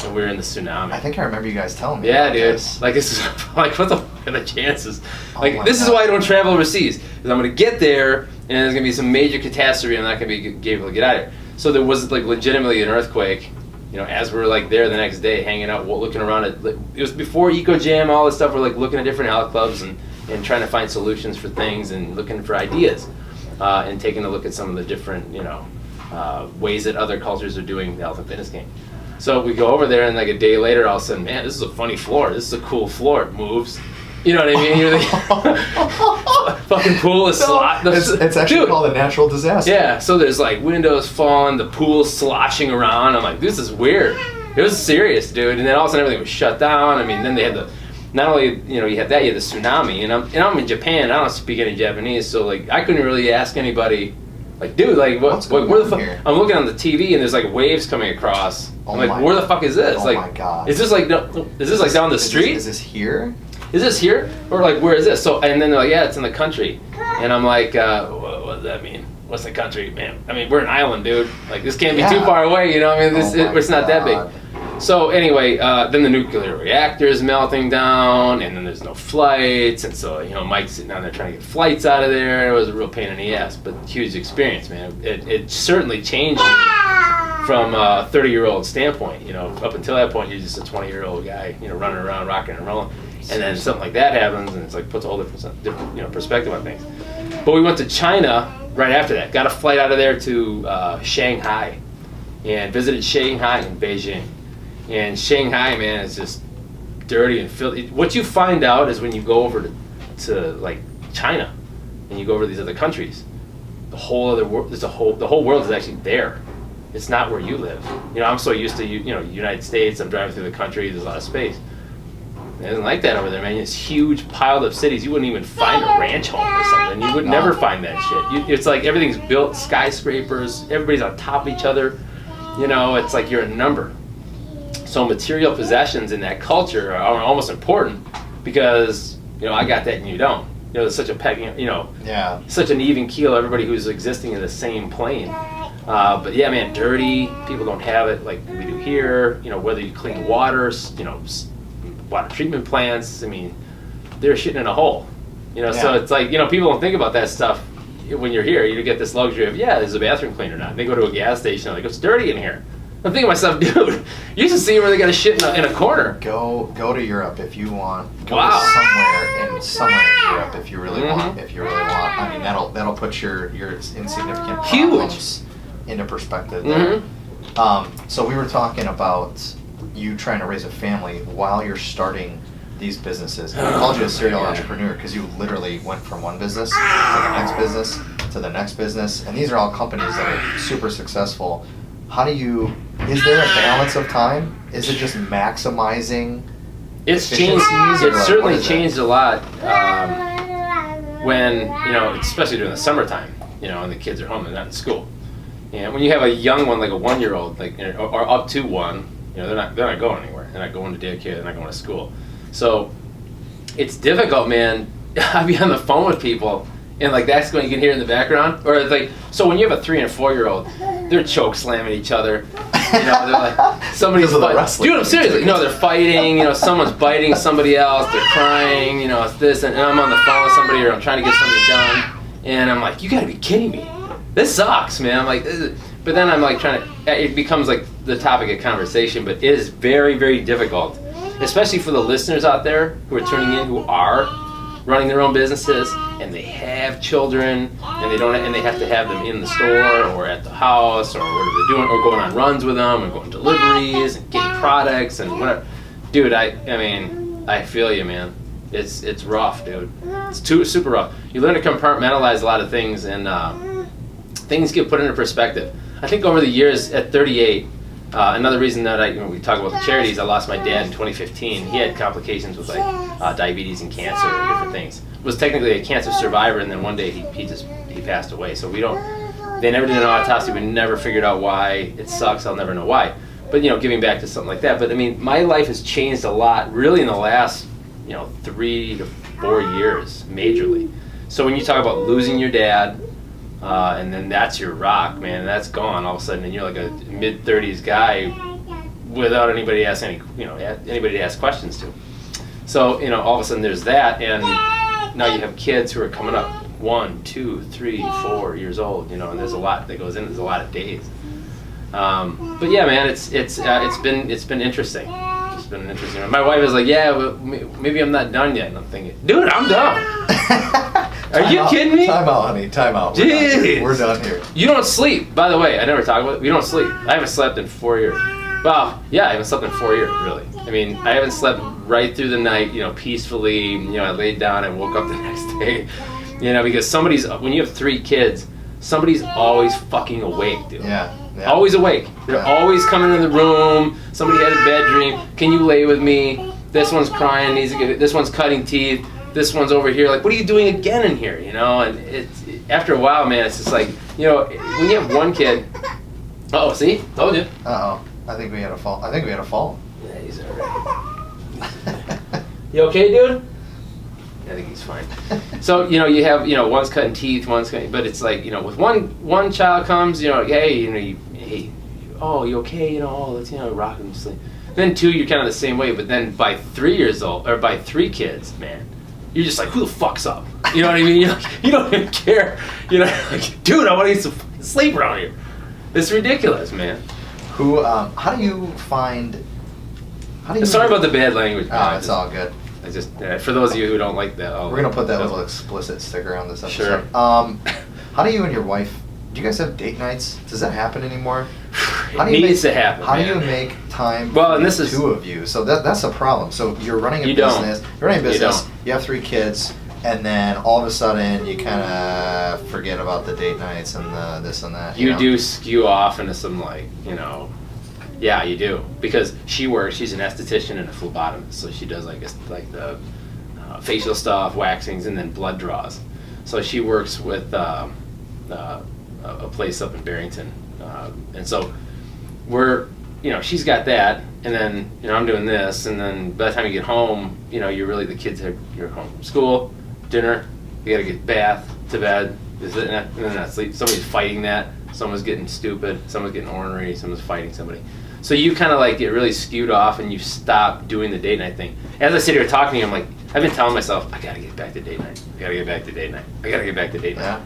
and we were in the tsunami. I think I remember you guys telling me. Yeah, about dude. this. Like, this is like, what the fuck are the chances? Oh Like, my this is God. why I don't travel overseas. Because I'm gonna get there, and there's gonna be some major catastrophe, and I'm not gonna be able to get out of here. So there was like legitimately an earthquake. As we were like there the next day, hanging out, looking around at. It was before Eco Jam, all this stuff. We're like looking at different health clubs and trying to find solutions for things and looking for ideas, and taking a look at some of the different ways that other cultures are doing the health and fitness game. So we go over there, and like a day later, all of a sudden, man, this is a funny floor. This is a cool floor. It moves. You know what I mean? You're the fucking pool is It's actually Dude. called a natural disaster. Yeah, so there's like windows falling, the pool's sloshing around. I'm like, this is weird. It was serious, dude. And then all of a sudden everything was shut down. I mean, then they had not only, you had that, you had the tsunami. And I'm in Japan, I don't speak any Japanese, so like I couldn't really ask anybody, like, dude, like, What's going where the on fuck? here? I'm looking on the TV and there's like waves coming across. Oh I'm like, my- where the fuck is this? Oh like, my God. is this like, is this like down the street? Is this here? Is this here? Or like, where is this? So, and then they're like, yeah, it's in the country. And I'm like, what does that mean? What's the country, man? I mean, we're an island, dude. Like, this can't be too Yeah. far away, I mean, Oh my it's not that God. big. So anyway, then the nuclear reactor is melting down, and then there's no flights, and so, Mike's sitting down there trying to get flights out of there. It was a real pain in the ass, but huge experience, man. It certainly changed me from a 30-year-old standpoint. Up until that point, you're just a 20-year-old guy, running around, rocking and rolling. And then something like that happens, and it's like puts a whole different perspective on things. But we went to China right after that. Got a flight out of there to Shanghai, and visited Shanghai and Beijing. And Shanghai, man, is just dirty and filthy. What you find out is when you go over to like China, and you go over to these other countries, the whole other world. The whole world is actually there. It's not where you live. I'm so used to United States. I'm driving through the country. There's a lot of space. It isn't like that over there, man. It's huge piled up cities. You wouldn't even find a ranch home or something. You would never find that shit. It's like everything's built, skyscrapers. Everybody's on top of each other. It's like you're a number. So material possessions in that culture are almost important because I got that and you don't. There's such a Yeah. such an even keel. Everybody who's existing in the same plane. But yeah, man, dirty. People don't have it like we do here. Whether you clean water, water treatment plants. I mean, they're shitting in a hole. So Yeah. it's like people don't think about that stuff when you're here. You get this luxury of there's a bathroom clean or not. They go to a gas station, they're like, it's dirty in here. I'm thinking to myself, dude, you should see where they got a shit in a corner. Go to Europe if you want. Go Wow. to somewhere in Europe if you really Mhm. want. If you really want. I mean, that'll put your insignificant Huge. problems into perspective there. Mhm. So we were talking about you trying to raise a family while you're starting these businesses. And I called you a serial Yeah. entrepreneur because you literally went from one business to the next business to the next business, and these are all companies that are super successful. Is there a balance of time? Is it just maximizing It's changed. efficiencies, or It like, certainly what is it? changed a lot when especially during the summertime. And the kids are home; they're not in school. And when you have a young one, like a 1-year-old, like or up to one, they're not going anywhere. They're not going to daycare. They're not going to school. So it's difficult, man. I'd be on the phone with people, And like that's what you can hear in the background. Or it's like, so when you have a 3 and a 4-year-old, they're choke slamming each other. You know, they're like somebodu's fighting. Dude, I'm seriously. You know, they're fighting. You know, someone's biting somebody else. They're crying. You know, it's this, and I'm on the phone with somebody, or I'm trying to get something done, and I'm like, you gotta be kidding me. This sucks, man. I'm like, but then I'm like trying to. It becomes like the topic of conversation, but it is very, very difficult, especially for the listeners out there who are tuning in, who are running their own businesses, and they have children, and they don't, and they have to have them in the store or at the house or whatever they're doing, or going on runs with them, and going deliveries and getting products and whatever. Dude, I mean, I feel you, man. It's rough, dude. It's super rough. You learn to compartmentalize a lot of things, and things get put into perspective. I think over the years, at 38. Another reason that we talk about the charities, I lost my dad in 2015. He had complications with like diabetes and cancer and different things. Was technically a cancer survivor, and then one day he passed away. So they never did an autopsy. We never figured out why. It sucks. I'll never know why. But giving back to something like that. But I mean, my life has changed a lot, really, in the last 3 to 4 years, majorly. So when you talk about losing your dad. And then that's your rock, man. And that's gone all of a sudden, and you're like a mid-30s guy without anybody to ask anybody to ask questions to. So all of a sudden there's that, and now you have kids who are coming up 1, 2, 3, 4 years old, and there's a lot that goes in. There's a lot of days. But yeah, man, it's been interesting. It's been interesting. My wife is like, yeah, but maybe I'm not done yet. And I'm thinking, dude, I'm done. Are you kidding me? Time out, honey. Time out. We're done here. You don't sleep. By the way, I never talk about it. We don't sleep. I haven't slept in 4 years. Well, yeah, I haven't slept in 4 years, really. I mean, I haven't slept right through the night, peacefully. I laid down and woke up the next day. Because when you have 3 kids, somebody's always fucking awake, dude. Yeah. Always awake. They're always coming in the room. Somebody had a bad dream. Can you lay with me? This one's crying. This one's cutting teeth. This one's over here, like, what are you doing again in here, And it's after a while, man, it's just like, when you have one kid. Uh-oh, see? Told you. Uh-oh. I think we had a fall. Yeah, he's all right. You okay, dude? I think he's fine. So, you have, one's cutting teeth, but it's like, with one child comes, hey, hey, oh, you okay? Let's, rock him to sleep. Then 2, you're kind of the same way, but then by 3 years old, or by 3 kids, man, you're just like, who the fuck's up? You know what I mean? You don't even care. Like, dude, I want to get some sleep around here. It's ridiculous, man. How do you Sorry about the bad language, man. Oh, it's all good. I just, for those of you who don't like that, we're going to put that little explicit sticker on this episode. Sure. How do you and your wife, do you guys have date nights? Does that happen anymore? It needs to happen. How do you make time for the 2 of you? So that's a problem. So you're running a business. You have 3 kids, and then all of a sudden you kind of forget about the date nights and the this and that. You do skew off into some yeah, you do, because she's an esthetician and a phlebotomist, so she does like the facial stuff, waxings, and then blood draws. So she works with a place up in Barrington, and so she's got that, and then I'm doing this, and then by the time you get home, you're really, the kids you're home from school, dinner, you gotta get bath, to bed, and then not sleep. Somebody's fighting that, someone's getting stupid, someone's getting ornery, someone's fighting somebody. So you kind of get really skewed off, and you stop doing the date night thing. As I sit here talking to you, I'm like, I've been telling myself, I gotta get back to date night. I gotta get back to date night. I gotta get back to date night.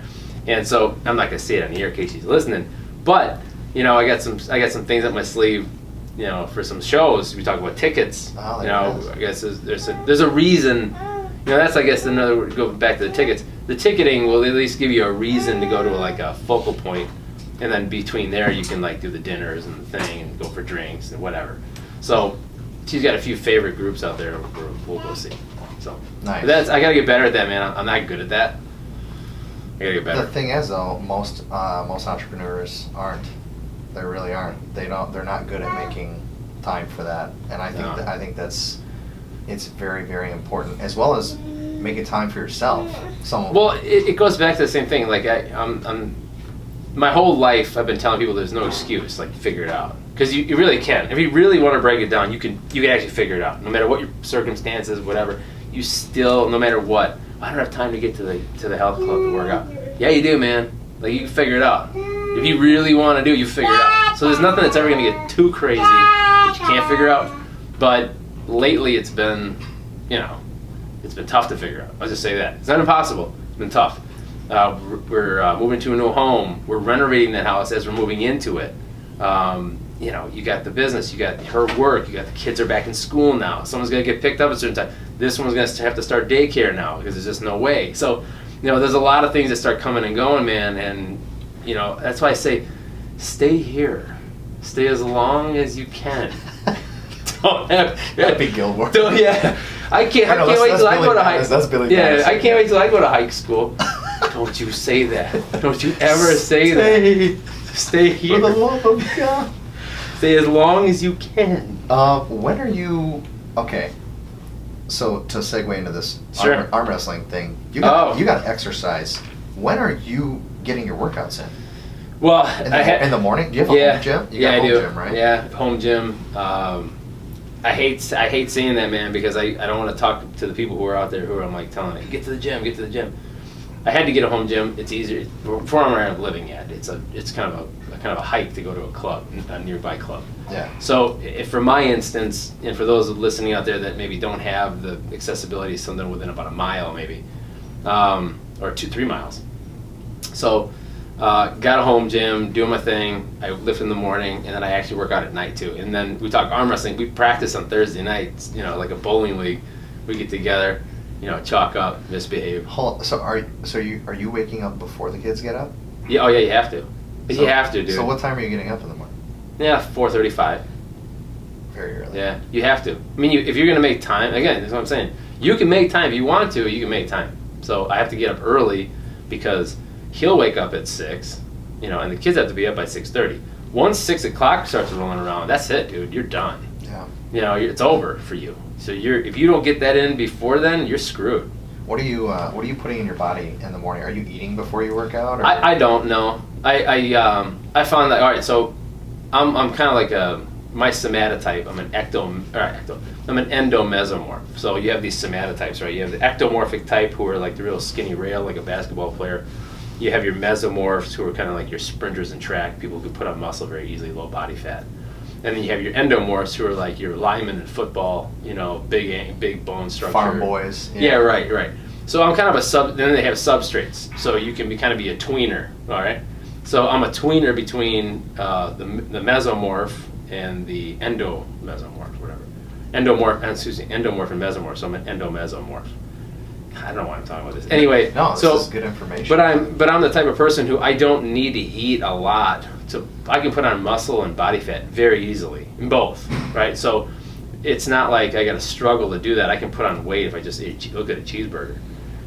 Yeah. And so I'm not gonna say it on the air in case she's listening, but I got some things up my sleeve, for some shows. We talk about tickets. Oh, I guess there's a reason. That's, I guess, another word. Go back to the tickets. The ticketing will at least give you a reason to go to a focal point. And then between there, you can do the dinners and the thing and go for drinks and whatever. So she's got a few favorite groups out there we'll go see. So nice. I gotta get better at that, man. I'm not good at that. I gotta get better. The thing is, though, most entrepreneurs aren't. They really aren't. They're not good at making time for that. And I think it's very, very important, as well as making time for yourself. Well, it goes back to the same thing. I'm my whole life I've been telling people there's no excuse, figure it out. Because you really can. If you really want to break it down, you can actually figure it out. No matter what your circumstances, whatever, you still, no matter what, I don't have time to get to the health club to work out. Yeah, you do, man. Like, you can figure it out. If you really want to do it, you figure it out. So there's nothing that's ever going to get too crazy that you can't figure out. But lately it's been, it's been tough to figure out. I'll just say that. It's not impossible. It's been tough. We're moving to a new home. We're renovating that house as we're moving into it. You got the business, you got her work, you got the kids are back in school now. Someone's going to get picked up at a certain time. This one's going to have to start daycare now because there's just no way. So, there's a lot of things that start coming and going, man. And, that's why I say, stay here. Stay as long as you can. Don't have Happy Gilmore. I can't wait till I go to high school. That's Billy Madison. I can't wait till I go to high school. Don't you say that. Don't you ever say that. Stay here. For the love of God. Stay as long as you can. When are you... Okay. So, to segue into this Sure. arm wrestling thing, you got exercise. When are you getting your workouts in? Well, in the morning? Do you have a home gym? You got I home do. Gym, right? Yeah, home gym. I hate saying that, man, because I don't want to talk to the people who are out there who are like telling me, get to the gym. I had to get a home gym. It's easier for where I'm living at. It's kind of a hike to go to a club, a nearby club. Yeah. So if for my instance, and for those listening out there that maybe don't have the accessibility, something within about a mile maybe, or 2-3 miles. So got a home gym, doing my thing. I lift in the morning, and then I actually work out at night too. And then we talk arm wrestling. We practice on Thursday nights, like a bowling league. We get together, chalk up, misbehave. So are you waking up before the kids get up? Yeah. Oh yeah, you have to. You have to, dude. So what time are you getting up in the morning? Yeah, 4:35. Very early. Yeah, you have to. I mean, if you're gonna make time, again, that's what I'm saying. You can make time if you want to. You can make time. So I have to get up early because he'll wake up at 6, and the kids have to be up by 6:30. Once 6 o'clock starts rolling around, that's it, dude. You're done. Yeah. It's over for you. So if you don't get that in before then, you're screwed. What are you putting in your body in the morning? Are you eating before you work out? Or? I don't know. I found that, all right, so I'm kind of like my somatotype. I'm an endomesomorph. So you have these somatotypes, right? You have the ectomorphic type, who are like the real skinny rail, like a basketball player. You have your mesomorphs, who are kind of like your sprinters in track, people who can put on muscle very easily, low body fat. And then you have your endomorphs, who are like your linemen in football, big bone structure. Farm boys. Yeah, right. So I'm kind of then they have substrates. So you can be a tweener, all right? So I'm a tweener between the mesomorph and the endomesomorph, whatever. Endomorph and mesomorph, so I'm an endomesomorph. I don't know why I'm talking about this. Anyway, no, this is good information. But I'm the type of person who I don't need to eat a lot. I can put on muscle and body fat very easily, in both, right? So it's not like I got to struggle to do that. I can put on weight if I just look at a cheeseburger.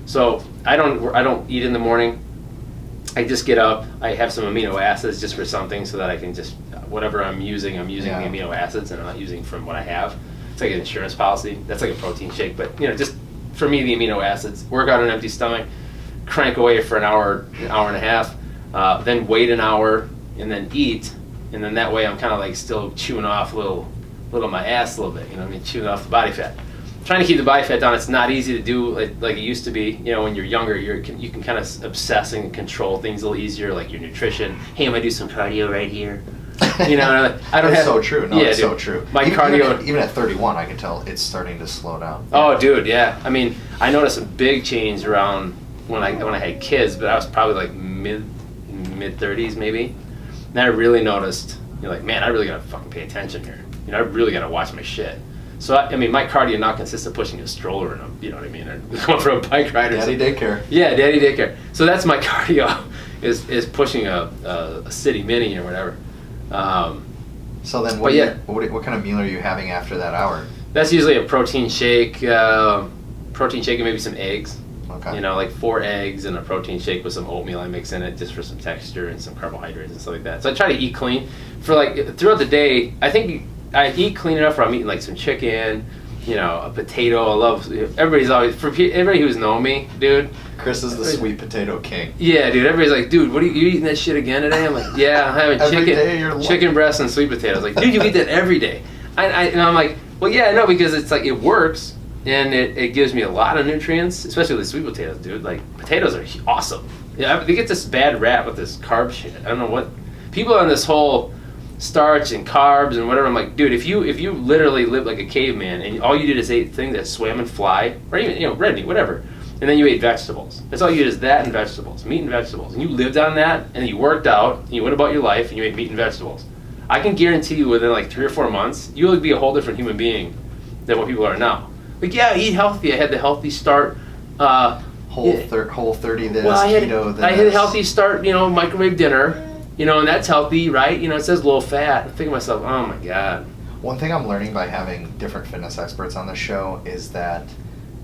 So I don't eat in the morning. I just get up. I have some amino acids just for something, so that I can just whatever I'm using the amino acids, and I'm not using from what I have. It's like an insurance policy. That's like a protein shake, but just for me, the amino acids. Work out on an empty stomach, crank away for an hour and a half, then wait an hour, and then eat, and then that way I'm kind of like still chewing off a little of my ass a little bit, chewing off the body fat. Trying to keep the body fat down, it's not easy to do like it used to be. When you're younger, you can kind of obsess and control things a little easier, like your nutrition. Hey, I'm gonna do some cardio right here. I don't have. So true. No, yeah, it's dude, so true. My cardio. Even at 31, I can tell it's starting to slow down. Oh, dude, yeah. I mean, I noticed a big change around when I had kids, but I was probably like mid 30s maybe. And I really noticed, man, I really gotta fucking pay attention here. I really gotta watch my shit. So my cardio now consists of pushing a stroller in you know what I mean, or going for a bike ride or Daddy something. daycare. Yeah, daddy daycare. So that's my cardio, is pushing a city mini or whatever. So then, what kind of meal are you having after that hour? That's usually a protein shake and maybe some eggs. Okay. Like 4 eggs and a protein shake with some oatmeal I mix in it just for some texture and some carbohydrates and stuff like that. So I try to eat clean. For throughout the day, I think I eat clean enough where I'm eating like some chicken, a potato. I love, everybody who's known me, dude. Chris is the sweet potato king. Yeah, dude. Everybody's like, dude, what are you eating that shit again today? I'm like, yeah, I'm having chicken breast and sweet potatoes. Like, dude, you eat that every day. And I'm like, well, yeah, I know, because it's like, it works. and it gives me a lot of nutrients, especially the sweet potatoes, dude. Like, potatoes are awesome. Yeah, they get this bad rap with this carb shit. I don't know what people on this whole starch and carbs and whatever. I'm like, dude, if you literally live like a caveman and all you did is ate things that swam and fly, or even red meat, whatever, and then you ate vegetables. That's all you did is that and vegetables, meat and vegetables, and you lived on that, and then you worked out, and you went about your life, and you ate meat and vegetables. I can guarantee you within like 3 or 4 months, you'll be a whole different human being than what people are now. Like, yeah, eat healthy. I had the healthy start. Whole 30 this, well, keto this. I had a healthy start, microwave dinner, and that's healthy, right? It says low fat. I think to myself, oh my God. One thing I'm learning by having different fitness experts on the show is that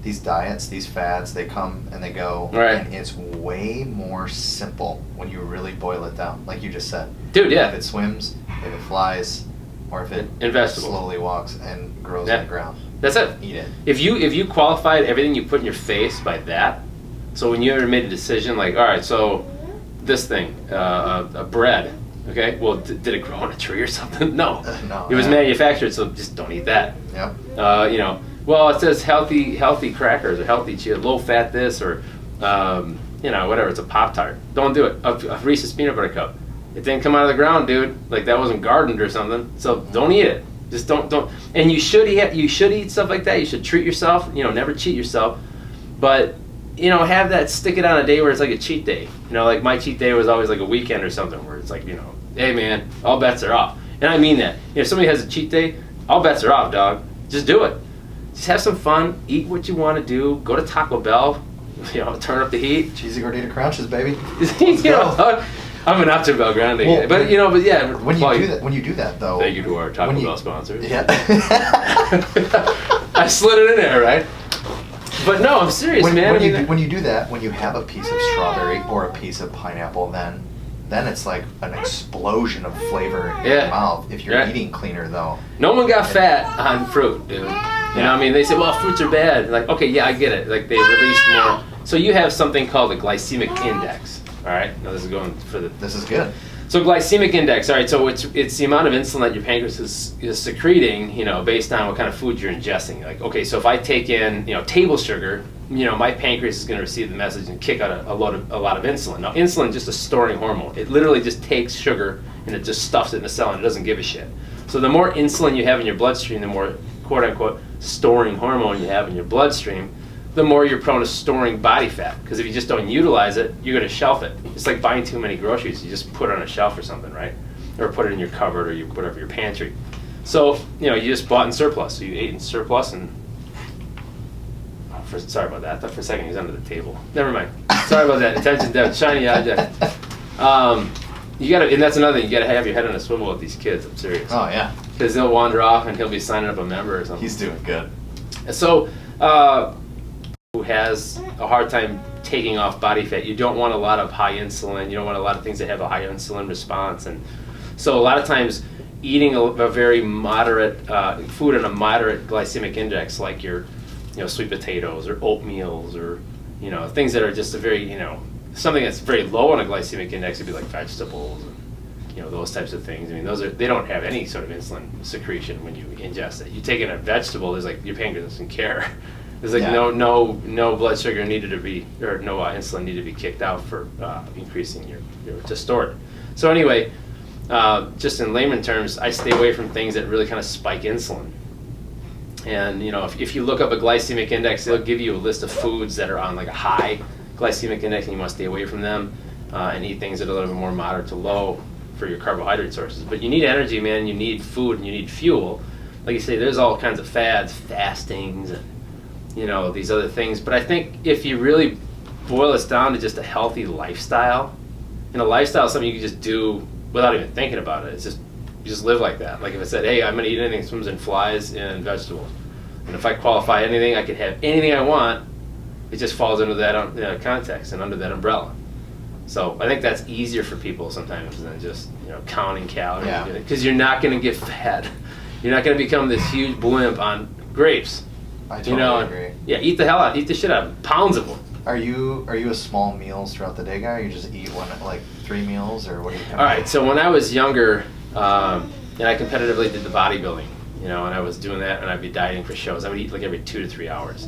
these diets, these fads, they come and they go. Right. And it's way more simple when you really boil it down, like you just said. Dude, yeah. If it swims, if it flies, or if it and vegetables. slowly walks and grows Yeah. in the ground. That's it. Eat it. If you qualified everything you put in your face by that, so when you ever made a decision like, all right, so this thing, a bread, okay, well, did it grow on a tree or something? No. No. It was manufactured, so just don't eat that. Yep. Well, it says healthy crackers or healthy low fat this or whatever. It's a Pop-Tart. Don't do it. A Reese's peanut butter cup. It didn't come out of the ground, dude. Like that wasn't gardened or something. So don't eat it. Just don't. And you should eat stuff like that. You should treat yourself. Never cheat yourself. But have that, stick it on a day where it's like a cheat day. Like my cheat day was always like a weekend or something where it's like, hey man, all bets are off. And I mean that. If somebody has a cheat day, all bets are off, dog. Just do it. Just have some fun. Eat what you want to do. Go to Taco Bell. Turn up the heat. Cheesy gordita crunches, baby. I'm an Nacho Bel Grande guy. But yeah. When you do that though. Thank you to our Taco Bell sponsors. Yeah. I slid it in there, right? But no, I'm serious, man. When you do that, when you have a piece of strawberry or a piece of pineapple, then it's like an explosion of flavor in your mouth. If you're eating cleaner, though. No one got fat on fruit, dude. They say, well, fruits are bad. Like, okay, yeah, I get it. Like, they release more. So you have something called the glycemic index. All right? Now, this is going for the... This is good. So glycemic index, all right, so it's the amount of insulin that your pancreas is secreting, based on what kind of food you're ingesting. Like, okay, so if I take in, table sugar, my pancreas is going to receive the message and kick out a lot of insulin. Now, insulin is just a storing hormone. It literally just takes sugar and it just stuffs it in the cell and it doesn't give a shit. So the more insulin you have in your bloodstream, the more quote-unquote storing hormone you have in your bloodstream, the more you're prone to storing body fat. Because if you just don't utilize it, you're going to shelf it. It's like buying too many groceries. You just put it on a shelf or something, right? Or put it in your cupboard or your pantry. So, you just bought in surplus. So you ate in surplus and... sorry about that. I thought for a second he was under the table. Never mind. Sorry about that. Attention depth, shiny object. You gotta, and that's another thing. You gotta have your head on a swivel with these kids. I'm serious. Oh yeah. Because they'll wander off and he'll be signing up a member or something. He's doing good. So, who has a hard time taking off body fat? You don't want a lot of high insulin. You don't want a lot of things that have a high insulin response, and so a lot of times eating a very moderate food and a moderate glycemic index, like your sweet potatoes or oatmeals or things that are just a very something that's very low on a glycemic index would be like vegetables and those types of things. I mean, they don't have any sort of insulin secretion when you ingest it. You take in a vegetable, there's like your pancreas doesn't care. There's like no blood sugar needed to be, or no insulin needed to be kicked out for increasing your to store it. So anyway, just in layman terms, I stay away from things that really kind of spike insulin. And if you look up a glycemic index, they'll give you a list of foods that are on like a high glycemic index, and you want to stay away from them and eat things that are a little bit more moderate to low for your carbohydrate sources. But you need energy, man. You need food and you need fuel. Like you say, there's all kinds of fads, fastings, and these other things. But I think if you really boil this down to just a healthy lifestyle, and a lifestyle is something you can just do without even thinking about it. It's just you just live like that. Like if I said, hey, I'm going to eat anything that swims and flies and vegetables, and if I qualify anything, I could have anything I want. It just falls under that context and under that umbrella. So I think that's easier for people sometimes than just counting calories. Because you're not going to get fat. You're not going to become this huge blimp on grapes. I totally agree. Yeah, eat the shit out of pounds of them. Are you a small meals throughout the day guy? Or you just eat one like 3 meals, or what do you? All right. So when I was younger, and I competitively did the bodybuilding, you know, and I was doing that, and I'd be dieting for shows. I would eat like every 2 to 3 hours,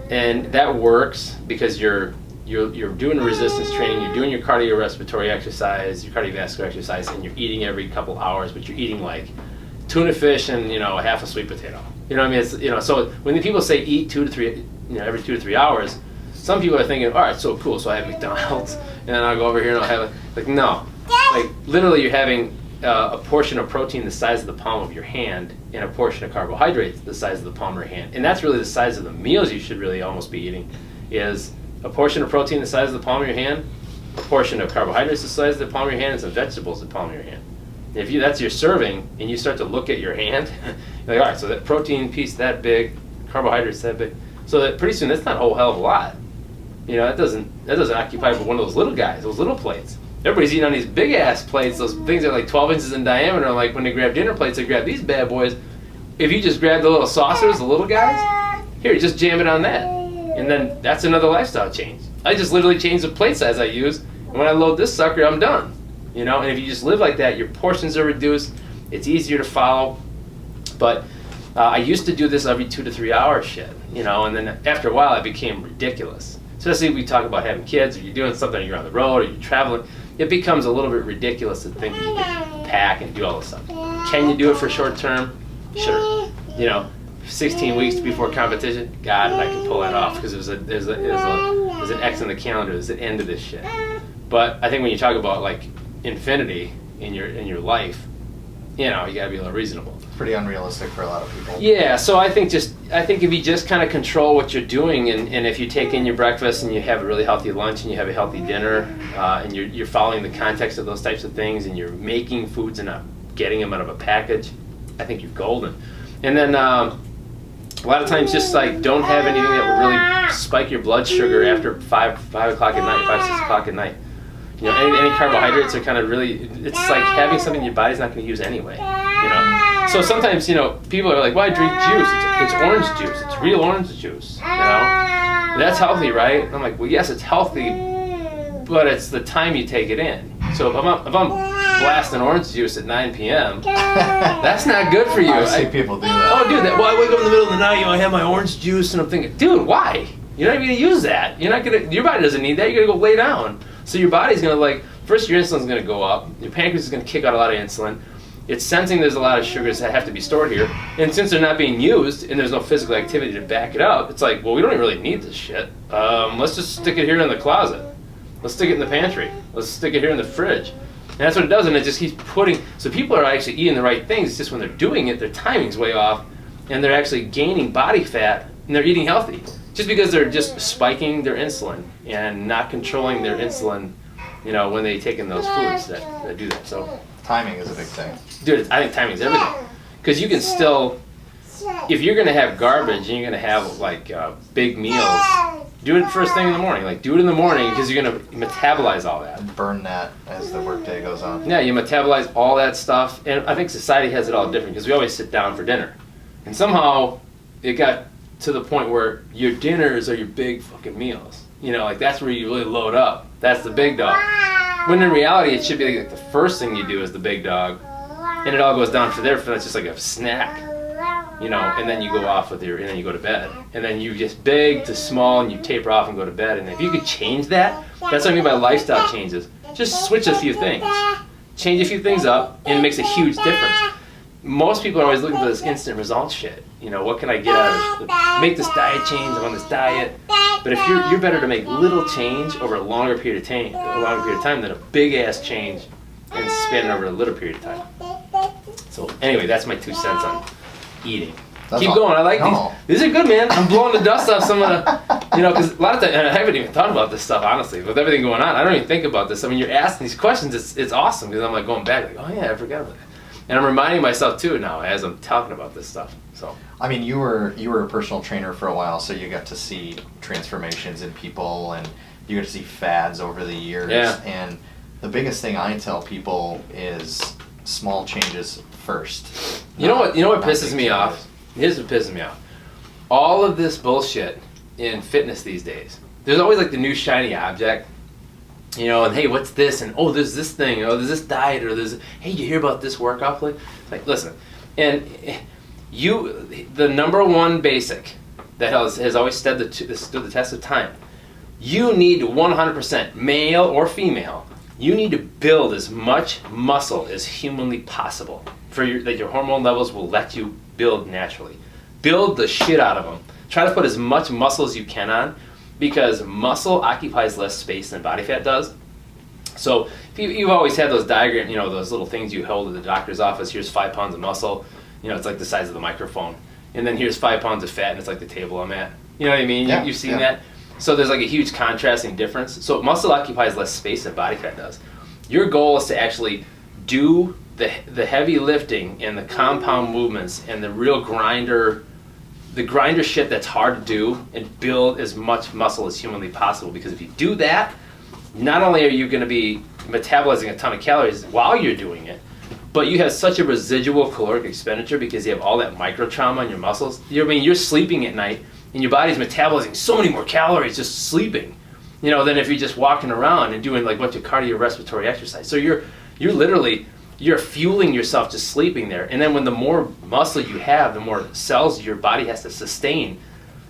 and that works because you're doing the resistance training, you're doing your cardiorespiratory exercise, your cardiovascular exercise, and you're eating every couple hours, but you're eating like tuna fish and, you know, half a sweet potato. You know what I mean? It's, you know, so when the people say eat 2 to 3, you know, every 2 to 3 hours, some people are thinking, all right, so cool, so I have McDonald's, and then I'll go over here and I'll have it. Like, no. Like, literally you're having a portion of protein the size of the palm of your hand and a portion of carbohydrates the size of the palm of your hand. And that's really the size of the meals you should really almost be eating, is a portion of protein the size of the palm of your hand, a portion of carbohydrates the size of the palm of your hand, and some vegetables the palm of your hand. And if that's your serving, and you start to look at your hand, you're like, all right, so that protein piece that big, carbohydrates that big, so that pretty soon that's not a whole hell of a lot. You know, that doesn't occupy one of those little guys, those little plates. Everybody's eating on these big ass plates. Those things are like 12 inches in diameter. Like when they grab dinner plates, they grab these bad boys. If you just grab the little saucers, the little guys, here, just jam it on that. And then that's another lifestyle change. I just literally changed the plate size I use. And when I load this sucker, I'm done. You know, and if you just live like that, your portions are reduced. It's easier to follow. But I used to do this every 2 to 3 hour shit, you know, and then after a while it became ridiculous. Especially if we talk about having kids, or you're doing something, or you're on the road, or you're traveling, it becomes a little bit ridiculous to think that you can pack and do all this stuff. Can you do it for short term? Sure. You know, 16 weeks before competition, God, I can pull that off because there's an X in the calendar. There's an end to this shit. But I think when you talk about like infinity in your life, you know, you gotta be a little reasonable. Pretty unrealistic for a lot of people. Yeah, so I think if you just kind of control what you're doing, and if you take in your breakfast and you have a really healthy lunch and you have a healthy dinner, and you're following the context of those types of things, and you're making foods and not getting them out of a package, I think you're golden. And then a lot of times just like don't have anything that would really spike your blood sugar after 5 o'clock at night, 5, 6 o'clock at night. You know, any carbohydrates are kind of really, it's like having something your body's not going to use anyway, you know. So sometimes, you know, people are like, well, I drink juice. It's orange juice. It's real orange juice, you know. That's healthy, right? And I'm like, well, yes, it's healthy, but it's the time you take it in. So if I'm blasting orange juice at 9 p.m., that's not good for you. I see people do that. Oh, dude, well, I wake up in the middle of the night, you know, I have my orange juice, and I'm thinking, dude, why? You're not even going to use that. Your body doesn't need that. You're going to go lay down. So your body's going to, like, first your insulin's going to go up. Your pancreas is going to kick out a lot of insulin. It's sensing there's a lot of sugars that have to be stored here. And since they're not being used and there's no physical activity to back it up, it's like, well, we don't even really need this shit. Let's just stick it here in the closet. Let's stick it in the pantry. Let's stick it here in the fridge. And that's what it does, and it just keeps putting, so people are actually eating the right things. It's just when they're doing it, their timing's way off, and they're actually gaining body fat, and they're eating healthy. Just because they're just spiking their insulin and not controlling their insulin, you know, when they take in those foods that do that. So timing is a big thing. Dude, I think timing's everything. Because you can still, if you're going to have garbage and you're going to have like big meals, do it first thing in the morning. Like do it in the morning because you're going to metabolize all that. Burn that as the workday goes on. Yeah, you metabolize all that stuff. And I think society has it all different because we always sit down for dinner. And somehow it got to the point where your dinners are your big fucking meals. You know, like that's where you really load up. That's the big dog. When in reality, it should be like the first thing you do is the big dog. And it all goes down from there. That's just like a snack. You know, and then you go off with and then you go to bed. And then you just big to small and you taper off and go to bed. And if you could change that, that's what I mean by lifestyle changes. Just switch a few things. Change a few things up and it makes a huge difference. Most people are always looking for this instant result shit. You know, what can I get out of it? Make this diet change, I'm on this diet. But if you're better to make little change over a longer period of time than a big ass change and span it over a little period of time. So anyway, that's my 2 cents on eating. Keep going. I like these. These are good, man. I'm blowing the dust off some of the, you know, because a lot of times, and I haven't even thought about this stuff, honestly. With everything going on, I don't even think about this. I mean, you're asking these questions, it's awesome, because I'm like going back, like, oh yeah, I forgot about that. And I'm reminding myself too now as I'm talking about this stuff. So I mean, you were a personal trainer for a while, so you got to see transformations in people, and you got to see fads over the years. Yeah. And the biggest thing I tell people is small changes first. You know what pisses me off? Here's what pisses me off. All of this bullshit in fitness these days. There's always like the new shiny object. You know, and hey, what's this? And oh, there's this thing. Oh, there's this diet. Or there's, hey, you hear about this workout play? Like, listen, and the number one basic that has always stood the test of time. You need 100%, male or female. You need to build as much muscle as humanly possible that your hormone levels will let you build naturally. Build the shit out of them. Try to put as much muscle as you can on, because muscle occupies less space than body fat does. So you've always had those diagrams, those little things you hold at the doctor's office. Here's 5 pounds of muscle. It's like the size of the microphone. And then here's 5 pounds of fat, and it's like the table I'm at. You know what I mean? Yeah, You've seen that? So there's like a huge contrasting difference. So muscle occupies less space than body fat does. Your goal is to actually do the heavy lifting and the compound movements and the real grinder shit that's hard to do, and build as much muscle as humanly possible. Because if you do that, not only are you going to be metabolizing a ton of calories while you're doing it, but you have such a residual caloric expenditure because you have all that micro trauma in your muscles. You're sleeping at night and your body's metabolizing so many more calories just sleeping, than if you're just walking around and doing like a bunch of cardiorespiratory exercise. So you're fueling yourself just sleeping there. And then when the more muscle you have, the more cells your body has to sustain,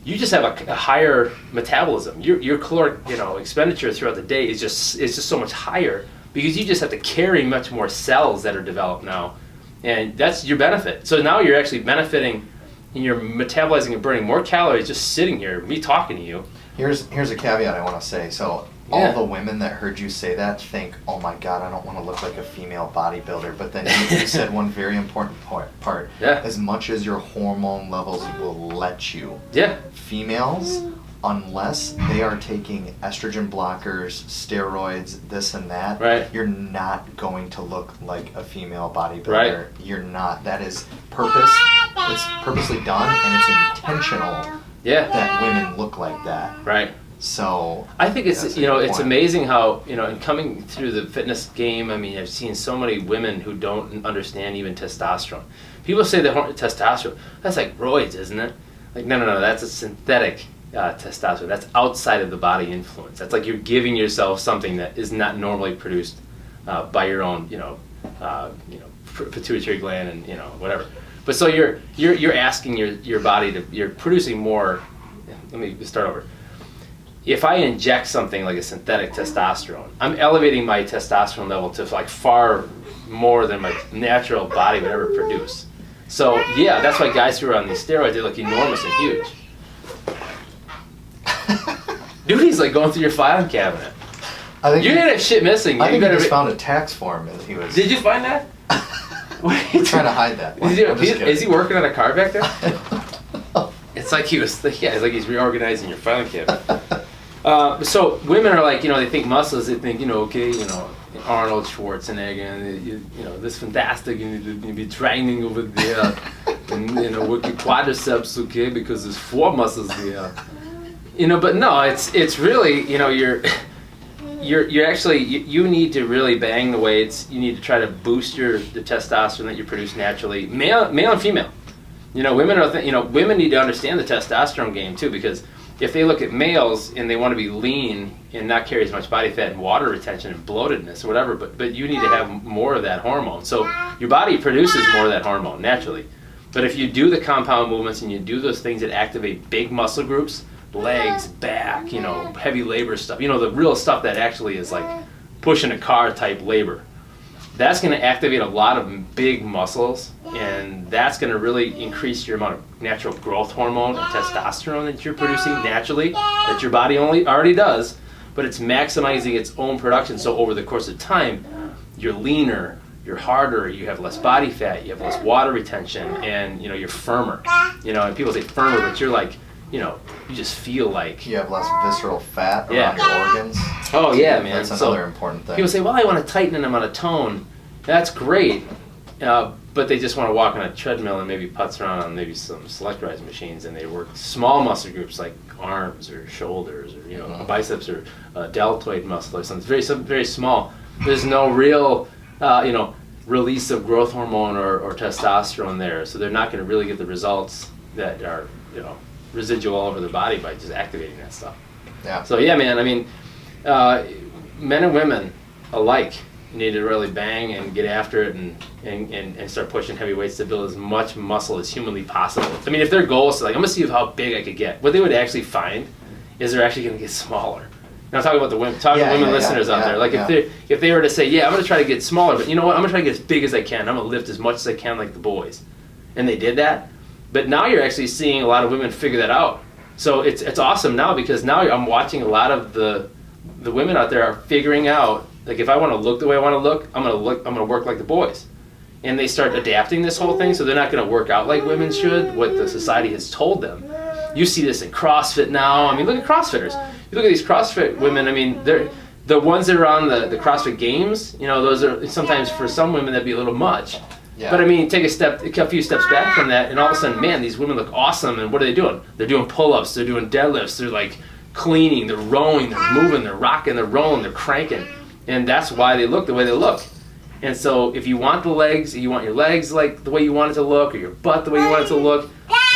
you just have a higher metabolism. Your caloric expenditure throughout the day is just so much higher, because you just have to carry much more cells that are developed now, and that's your benefit. So now you're actually benefiting, and you're metabolizing and burning more calories just sitting here, me talking to you. Here's a caveat I want to say. So all the women that heard you say that think, oh my God, I don't want to look like a female bodybuilder. But then you said one very important part. Yeah. As much as your hormone levels will let you. Yeah. Females, unless they are taking estrogen blockers, steroids, this and that, right, you're not going to look like a female bodybuilder. Right. You're not. That is purpose. It's purposely done, and it's intentional. Yeah. That women look like that. Right. So I think it's it's amazing how in coming through the fitness game. I mean, I've seen so many women who don't understand even testosterone. People say that testosterone, that's like roids, isn't it? Like no, that's a synthetic testosterone. That's outside of the body influence. That's like you're giving yourself something that is not normally produced by your own pituitary gland and whatever. But so you're asking your body you're producing more. Let me start over. If I inject something like a synthetic testosterone, I'm elevating my testosterone level to like far more than my natural body would ever produce. So yeah, that's why guys who are on these steroids, they look enormous and huge. Dude, he's like going through your filing cabinet. You're gonna have shit missing. I think he just found a tax form and he was. Did you find that? We're trying to hide that. Is he working on a car back there? It's like it's like he's reorganizing your filing cabinet. So women are like, they think muscles, they think, Arnold Schwarzenegger, and this fantastic, and you be training over there, and working quadriceps, okay, because there's 4 muscles there. But no, it's really, you're actually, you need to really bang the weights. You need to try to boost the testosterone that you produce naturally, male and female. Women need to understand the testosterone game too, because if they look at males and they want to be lean and not carry as much body fat and water retention and bloatedness or whatever, but you need to have more of that hormone. So your body produces more of that hormone naturally. But if you do the compound movements and you do those things that activate big muscle groups, legs, back, heavy labor stuff, the real stuff that actually is like pushing a car type labor, that's going to activate a lot of big muscles, and that's going to really increase your amount of natural growth hormone and testosterone that you're producing naturally, that your body already does, but it's maximizing its own production. So over the course of time, you're leaner, you're harder, you have less body fat, you have less water retention, and you're firmer. And people say firmer, but you're like, you just feel like you have less visceral fat around your organs. Oh yeah, man. That's another important thing. People say, well, I want to tighten and I want to tone. That's great, but they just want to walk on a treadmill and maybe putz around on maybe some select rise machines, and they work small muscle groups like arms or shoulders or biceps or deltoid muscle or something very small. There's no real release of growth hormone or testosterone there, so they're not going to really get the results that are residual all over their body by just activating that stuff. Yeah. So yeah, man. I mean, men and women alike you need to really bang and get after it and start pushing heavy weights to build as much muscle as humanly possible. I mean, if their goal is to, like, I'm going to see how big I could get, what they would actually find is they're actually going to get smaller. Now, talking about the women, listeners out there. Like, if they were to say, yeah, I'm going to try to get smaller, but you know what? I'm going to try to get as big as I can. I'm going to lift as much as I can like the boys. And they did that. But now you're actually seeing a lot of women figure that out. So it's awesome now, because now I'm watching a lot of the women out there are figuring out, like, if I want to look the way I want to look, I'm going to work like the boys. And they start adapting this whole thing, so they're not going to work out like women should, what the society has told them. You see this in CrossFit now. I mean, look at CrossFitters. You look at these CrossFit women, I mean, they're the ones that are on the CrossFit Games, you know, those are sometimes, for some women, that'd be a little much. Yeah. But I mean, take a few steps back from that, and all of a sudden, man, these women look awesome. And what are they doing? They're doing pull-ups, they're doing deadlifts, they're like cleaning, they're rowing, they're moving, they're rocking, they're rolling, they're cranking. And that's why they look the way they look. And so if you want the legs, you want your legs like the way you want it to look, or your butt the way you want it to look,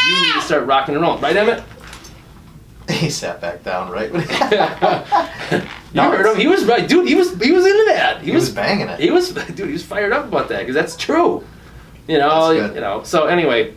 you need to start rocking and rolling. Right, Emmett? He sat back down, right? You heard him. He was right, dude. He was into that. He was banging it. He was fired up about that, because that's true. You know. So anyway.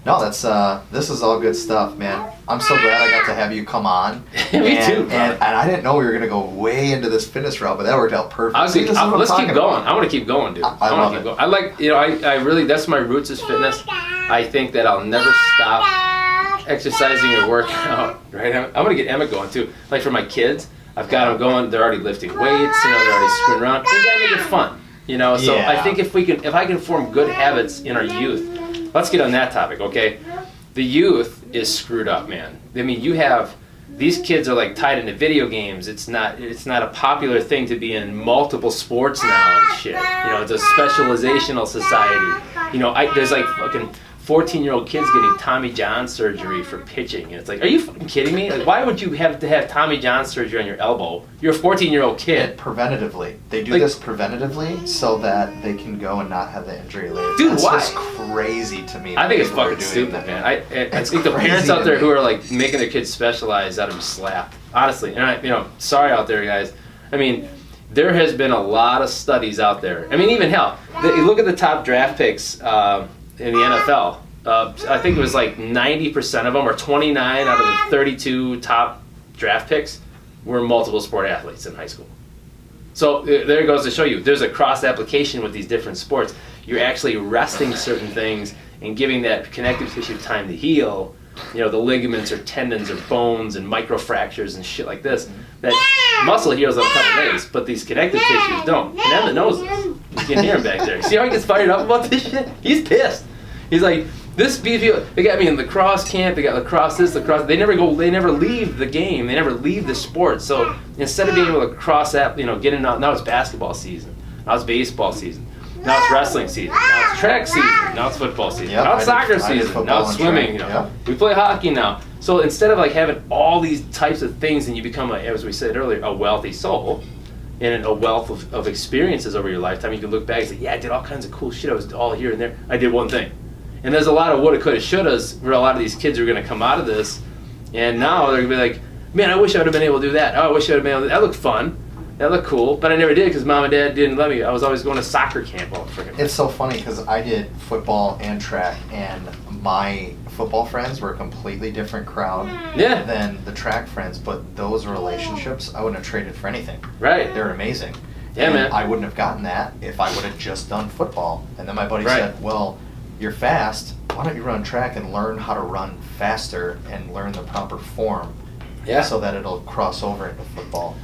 No, this is all good stuff, man. I'm so glad I got to have you come on. Me too. And I didn't know we were gonna go way into this fitness route, but that worked out perfect. Let's keep going. I want to keep going, dude. I want to keep going. I like, I really, that's my roots is fitness. I think that I'll never stop exercising or working out. Right? I'm gonna get Emmett going too. Like, for my kids, I've got them going. They're already lifting weights. They're already screwing around. We gotta make it fun. So I think if I can form good habits in our youth. Let's get on that topic, okay? The youth is screwed up, man. I mean, these kids are like tied into video games. It's not a popular thing to be in multiple sports now and shit. It's a specializational society. There's like fucking 14-year-old kids getting Tommy John surgery for pitching. And it's like, are you fucking kidding me? Like, why would you have to have Tommy John surgery on your elbow? You're a 14-year-old kid. And preventatively. They do this preventatively so that they can go and not have the injury later. Dude, That's why? just crazy to me. I think it's fucking stupid, man. I think the parents out there who are like making their kids specialize ought to be slapped. Honestly. And sorry out there, guys. I mean, there has been a lot of studies out there. I mean, even hell, you look at the top draft picks in the NFL. I think it was like 90% of them, or 29 out of the 32 top draft picks, were multiple sport athletes in high school. So there it goes to show you, there's a cross application with these different sports. You're actually resting certain things and giving that connective tissue time to heal. The ligaments or tendons or bones and microfractures and shit like this. That muscle heals in a couple days, but these connective tissues don't. And Emmett knows this. You can hear him back there. See how he gets fired up about this shit? He's pissed. He's like, they got me in lacrosse camp, they got lacrosse this, lacrosse, they never leave the game, they never leave the sport. So instead of being able to cross that, getting out, now it's basketball season, now it's baseball season, now it's wrestling season, now it's track season, now it's football season, now it's soccer season, now it's swimming, we play hockey now. So instead of like having all these types of things, and you become, as we said earlier, a wealthy soul, and a wealth of experiences over your lifetime, you can look back and say, yeah, I did all kinds of cool shit, I was all here and there, I did one thing. And there's a lot of woulda, coulda, shouldas where a lot of these kids are going to come out of this, and now they're going to be like, man, I wish I would have been able to do that. Oh, I wish I would have been able to do that. That looked fun. That looked cool. But I never did because mom and dad didn't let me. I was always going to soccer camp all freaking. It's so funny because I did football and track, and my football friends were a completely different crowd than the track friends, but those relationships I wouldn't have traded for anything. Right. They're amazing. Yeah, and man. I wouldn't have gotten that if I would have just done football. And then my buddy said, well, you're fast, why don't you run track and learn how to run faster and learn the proper form so that it'll cross over into football.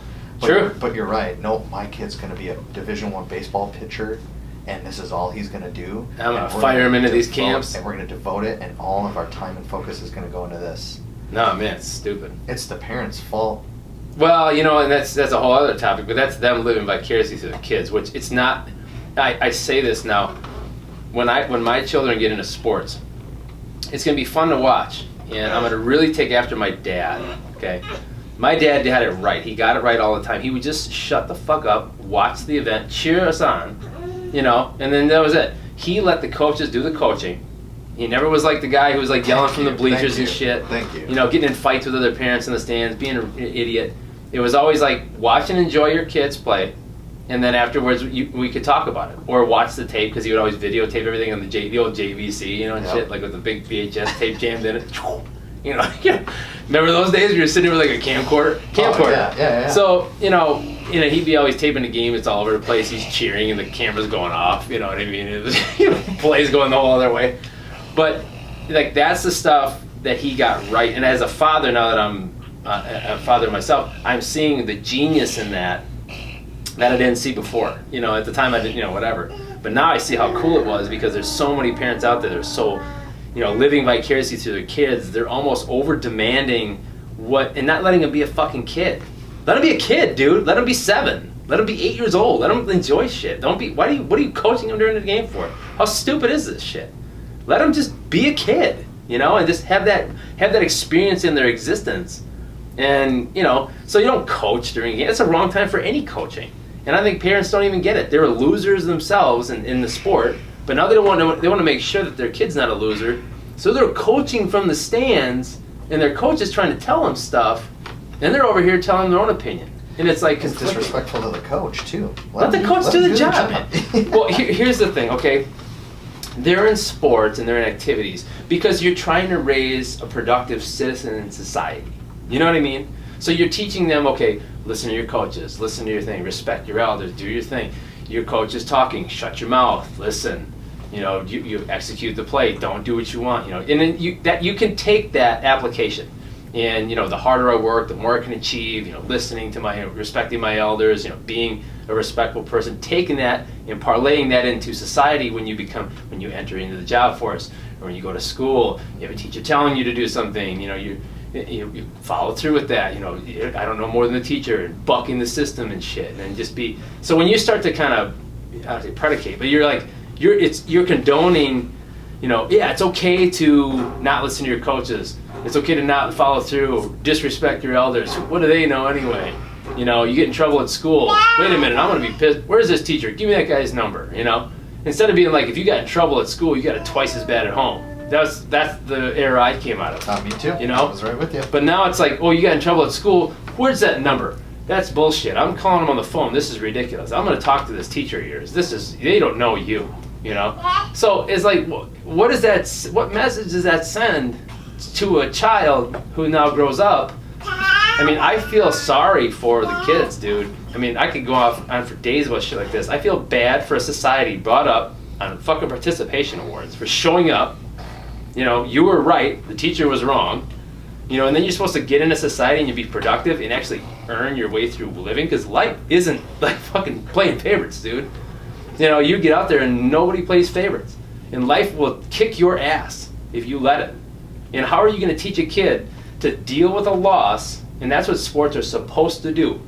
True. But you're right. No, my kid's going to be a Division I baseball pitcher, and this is all he's going to do. I'm going to fire him into these camps. And we're going to devote it, and all of our time and focus is going to go into this. No, man, it's stupid. It's the parents' fault. Well, and that's a whole other topic, but that's them living vicariously through the kids, which it's not. I say this now. When my children get into sports, it's going to be fun to watch, and I'm going to really take after my dad, okay? My dad had it right. He got it right all the time. He would just shut the fuck up, watch the event, cheer us on, and then that was it. He let the coaches do the coaching. He never was like the guy who was like yelling from the bleachers and shit. Thank you. Getting in fights with other parents in the stands, being an idiot. It was always like, watch and enjoy your kids play, and then afterwards we could talk about it or watch the tape because he would always videotape everything on the old JVC, and shit, like with the big VHS tape jammed in it. Remember those days where you're sitting with like a camcorder? Oh, yeah. So he'd be always taping the game. It's all over the place. He's cheering and the camera's going off. You know what I mean? It was, plays going the whole other way. But like that's the stuff that he got right. And as a father, now that I'm a father myself, I'm seeing the genius in that I didn't see before. At the time I didn't, whatever. But now I see how cool it was because there's so many parents out there that are so, living vicariously through their kids. They're almost over demanding and not letting them be a fucking kid. Let them be a kid, dude. Let them be 7. Let them be 8 years old. Let them enjoy shit. What are you coaching them during the game for? How stupid is this shit? Let them just be a kid, and just have that experience in their existence. And, so you don't coach during a game. It's a wrong time for any coaching. And I think parents don't even get it. They were losers themselves in the sport, but now they want to make sure that their kid's not a loser. So they're coaching from the stands, and their coach is trying to tell them stuff, and they're over here telling their own opinion. And it's like it's disrespectful to the coach too. Let the coach do the job. Well, here's the thing, okay? They're in sports and they're in activities because you're trying to raise a productive citizen in society. You know what I mean? So you're teaching them, okay, listen to your coaches, listen to your thing, respect your elders, do your thing. Your coach is talking, shut your mouth, listen. You execute the play, don't do what you want. And then you can take that application. And the harder I work, the more I can achieve. Listening to respecting my elders. Being a respectful person. Taking that and parlaying that into society when you enter into the job force or when you go to school. You have a teacher telling you to do something. You follow through with that. I don't know more than the teacher, and bucking the system and shit, and just be. So when you start to kind of, I don't say predicate, but you're condoning. It's okay to not listen to your coaches. It's okay to not follow through or disrespect your elders. What do they know anyway? You get in trouble at school. Wait a minute, I'm going to be pissed. Where's this teacher? Give me that guy's number, Instead of being like, if you got in trouble at school, you got it twice as bad at home. That's the era I came out of. Me too. I was right with you. But now it's like, you got in trouble at school. Where's that number? That's bullshit. I'm calling them on the phone. This is ridiculous. I'm going to talk to this teacher of yours. They don't know you, So it's like, what message does that send to a child who now grows up? I feel sorry for the kids, dude. I could go on for days about shit like this. I feel bad for a society brought up on fucking participation awards for showing up. You were right, the teacher was wrong. And then you're supposed to get into society and you be productive and actually earn your way through living, because life isn't like fucking playing favorites, dude. You get out there and nobody plays favorites. And life will kick your ass if you let it. And how are you going to teach a kid to deal with a loss? And that's what sports are supposed to do.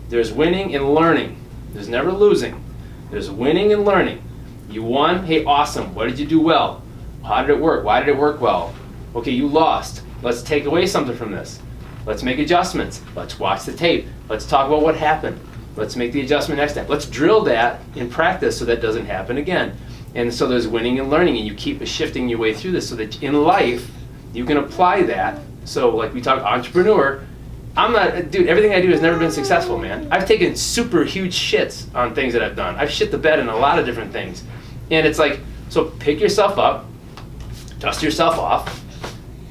There's winning and learning. There's never losing. There's winning and learning. You won, hey, awesome. What did you do well? How did it work? Why did it work well? Okay, you lost. Let's take away something from this. Let's make adjustments. Let's watch the tape. Let's talk about what happened. Let's make the adjustment next time. Let's drill that in practice so that doesn't happen again. And so there's winning and learning, and you keep shifting your way through this so that in life you can apply that. So like we talk entrepreneur, everything I do has never been successful, man. I've taken super huge shits on things that I've done. I've shit the bed in a lot of different things. And it's like, so pick yourself up, dust yourself off,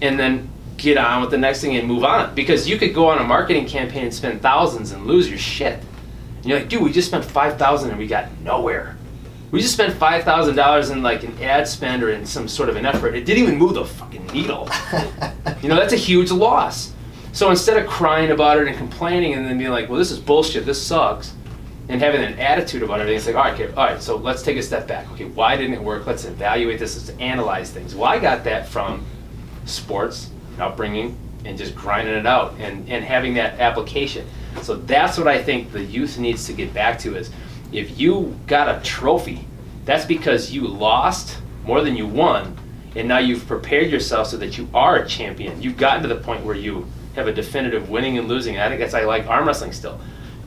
and then get on with the next thing and move on. Because you could go on a marketing campaign and spend thousands and lose your shit. And you're like, dude, we just spent $5,000 and we got nowhere. We just spent $5,000 in like an ad spend or in some sort of an effort. It didn't even move the fucking needle. That's a huge loss. So instead of crying about it and complaining and then being like, well, this is bullshit, this sucks, and having an attitude about everything, it's like, all right, so let's take a step back. Okay, why didn't it work? Let's evaluate this, let's analyze things. Well, I got that from sports, upbringing, and just grinding it out and having that application. So that's what I think the youth needs to get back to is, if you got a trophy, that's because you lost more than you won, and now you've prepared yourself so that you are a champion. You've gotten to the point where you have a definitive winning and losing. And I think that's why I like arm wrestling still.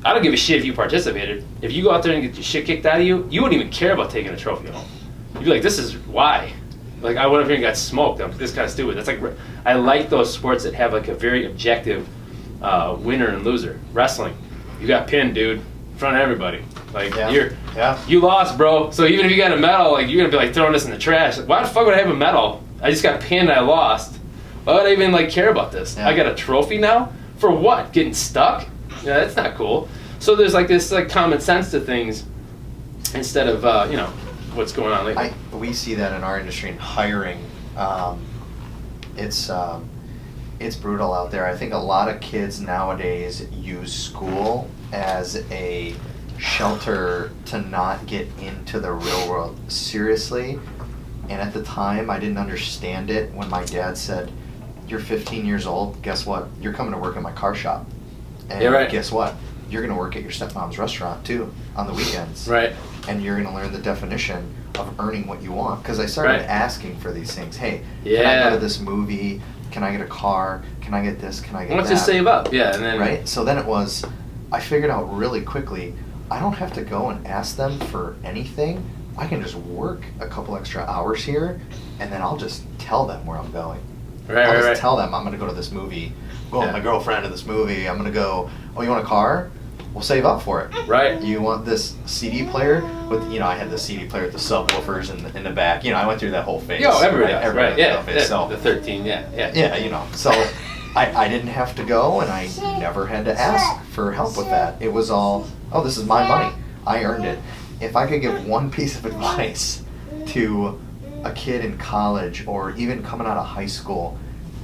I don't give a shit if you participated. If you go out there and get your shit kicked out of you, you wouldn't even care about taking a trophy home. You'd be like, this is why. Like, I went up here and got smoked. I'm this kind of stupid. That's like, I like those sports that have like a very objective winner and loser. Wrestling, you got pinned, dude. front of everybody. Like, Yeah. you lost, bro. So even if you got a medal, like, you're gonna be like throwing this in the trash. Like, why the fuck would I have a medal? I just got pinned. I lost. Why would I even like care about this? Yeah. I got a trophy now for what? Getting stuck? Yeah, that's not cool. So there's like this like common sense to things instead of what's going on lately. We see that in our industry in hiring. It's brutal out there. I think a lot of kids nowadays use school as a shelter to not get into the real world seriously. And at the time, I didn't understand it when my dad said, "You're 15 years old. Guess what? You're coming to work in my car shop. And Yeah, right. guess what? You're going to work at your stepmom's restaurant too on the weekends. Right. And you're going to learn the definition of earning what you want." Because I started Right. asking for these things. Hey, can I Yeah. go to this movie? Can I get a car? Can I get this? Can I get Why don't that? you save up? Yeah, and then Right? So then it was, I figured out really quickly, I don't have to go and ask them for anything. I can just work a couple extra hours here, and then I'll just tell them where I'm going. I'll just tell them I'm going to go to this movie, go with my girlfriend to this movie. I'm going to go, oh, you want a car? We'll save up for it. Right. You want this CD player? With I had the CD player with the subwoofers in the back. I went through that whole phase. Yo, everybody does, Everybody right? went Yeah, through that phase. So, the 13, yeah. yeah, so I didn't have to go, and I never had to ask for help with that. It was all, oh, this is my money. I earned it. If I could give one piece of advice to a kid in college or even coming out of high school,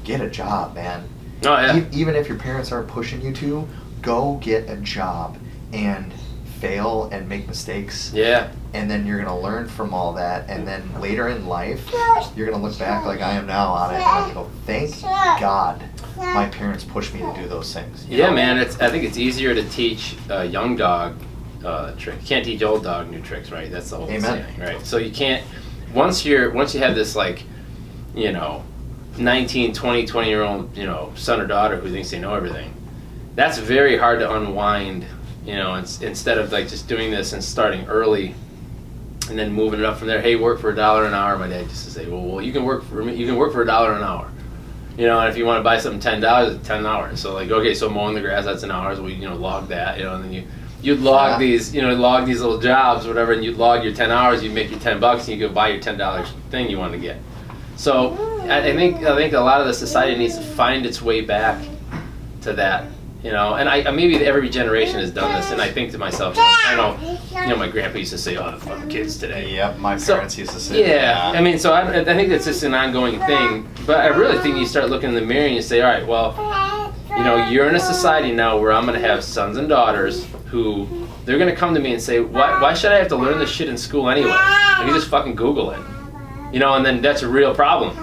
get a job, man. Oh, yeah. Even if your parents aren't pushing you to, go get a job and fail and make mistakes. Yeah. And then you're going to learn from all that. And then later in life, you're going to look back like I am now on it and go, thank God my parents pushed me to do those things. You Yeah, know? man. I think it's easier to teach a young dog trick. You can't teach old dog new tricks, right? That's the whole Amen. saying, right? So you can't, once you have this like, 19, 20, 20-year-old, son or daughter who thinks they know everything, that's very hard to unwind, instead of like just doing this and starting early and then moving it up from there. Hey, work for $1 an hour. My dad used to say, well, you can work for $1 an hour. And if you want to buy something $10, it's 10 hours. So like, okay, so mowing the grass, that's an hour. So we, log that, and then you'd log these, log these little jobs, whatever, and you'd log your 10 hours, you'd make your $10, and you could buy your $10 thing you want to get. So I think a lot of the society needs to find its way back to that, and I maybe every generation has done this, and I think to myself, I know, my grandpa used to say, oh, the fucking kids today. Yep, my parents used to say yeah, that. I mean, so I think it's just an ongoing thing, but I really think you start looking in the mirror and you say, all right, well, you're in a society now where I'm going to have sons and daughters who, they're going to come to me and say, why should I have to learn this shit in school anyway? I can just fucking Google it. And then that's a real problem.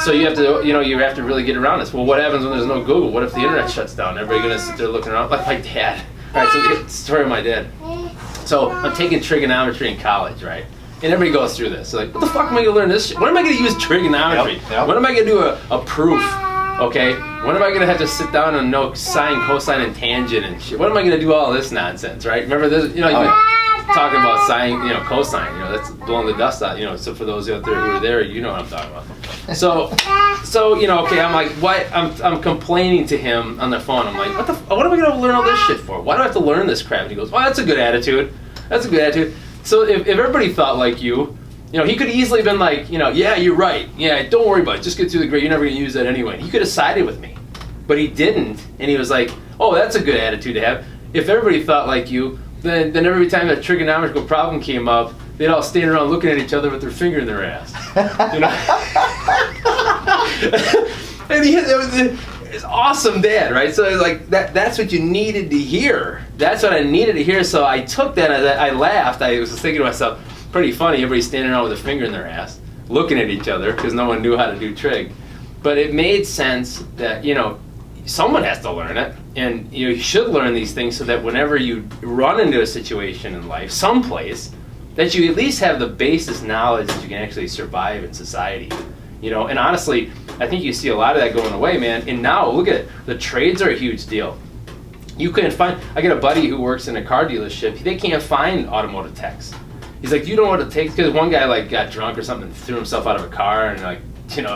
So you have to really get around this. Well, what happens when there's no Google? What if the internet shuts down? Everybody gonna sit there looking around like my dad. All right, so the story of my dad. So I'm taking trigonometry in college, right? And everybody goes through this. So like, what the fuck am I gonna learn this shit? When am I gonna use trigonometry? Yep. When am I gonna do a proof? Okay? When am I gonna have to sit down and know sine, cosine, and tangent and shit? When am I gonna do all this nonsense, right? Remember this, talking about sine, cosine, that's blowing the dust out, so for those out there who are there, you know what I'm talking about. So, okay, I'm like, why, I'm complaining to him on the phone. I'm like, what am I going to learn all this shit for? Why do I have to learn this crap? And he goes, well, that's a good attitude. That's a good attitude. So if everybody thought like you, he could easily have been like, yeah, you're right. Yeah, don't worry about it. Just get through the grade. You're never going to use that anyway. And he could have sided with me. But he didn't. And he was like, oh, that's a good attitude to have. If everybody thought like you, then every time a trigonometrical problem came up, they'd all stand around looking at each other with their finger in their ass. And it's awesome, Dad, right? So like that's what you needed to hear. That's what I needed to hear. So I took that, I laughed. I was thinking to myself, pretty funny, everybody standing around with a finger in their ass, looking at each other because no one knew how to do trig. But it made sense that, someone has to learn it, and you should learn these things so that whenever you run into a situation in life, someplace, that you at least have the basis knowledge that you can actually survive in society. And honestly, I think you see a lot of that going away, man. And now, look at it, the trades are a huge deal. You can't find, I got a buddy who works in a car dealership, they can't find automotive techs. He's like, you know what it takes? Because one guy like got drunk or something, threw himself out of a car and like,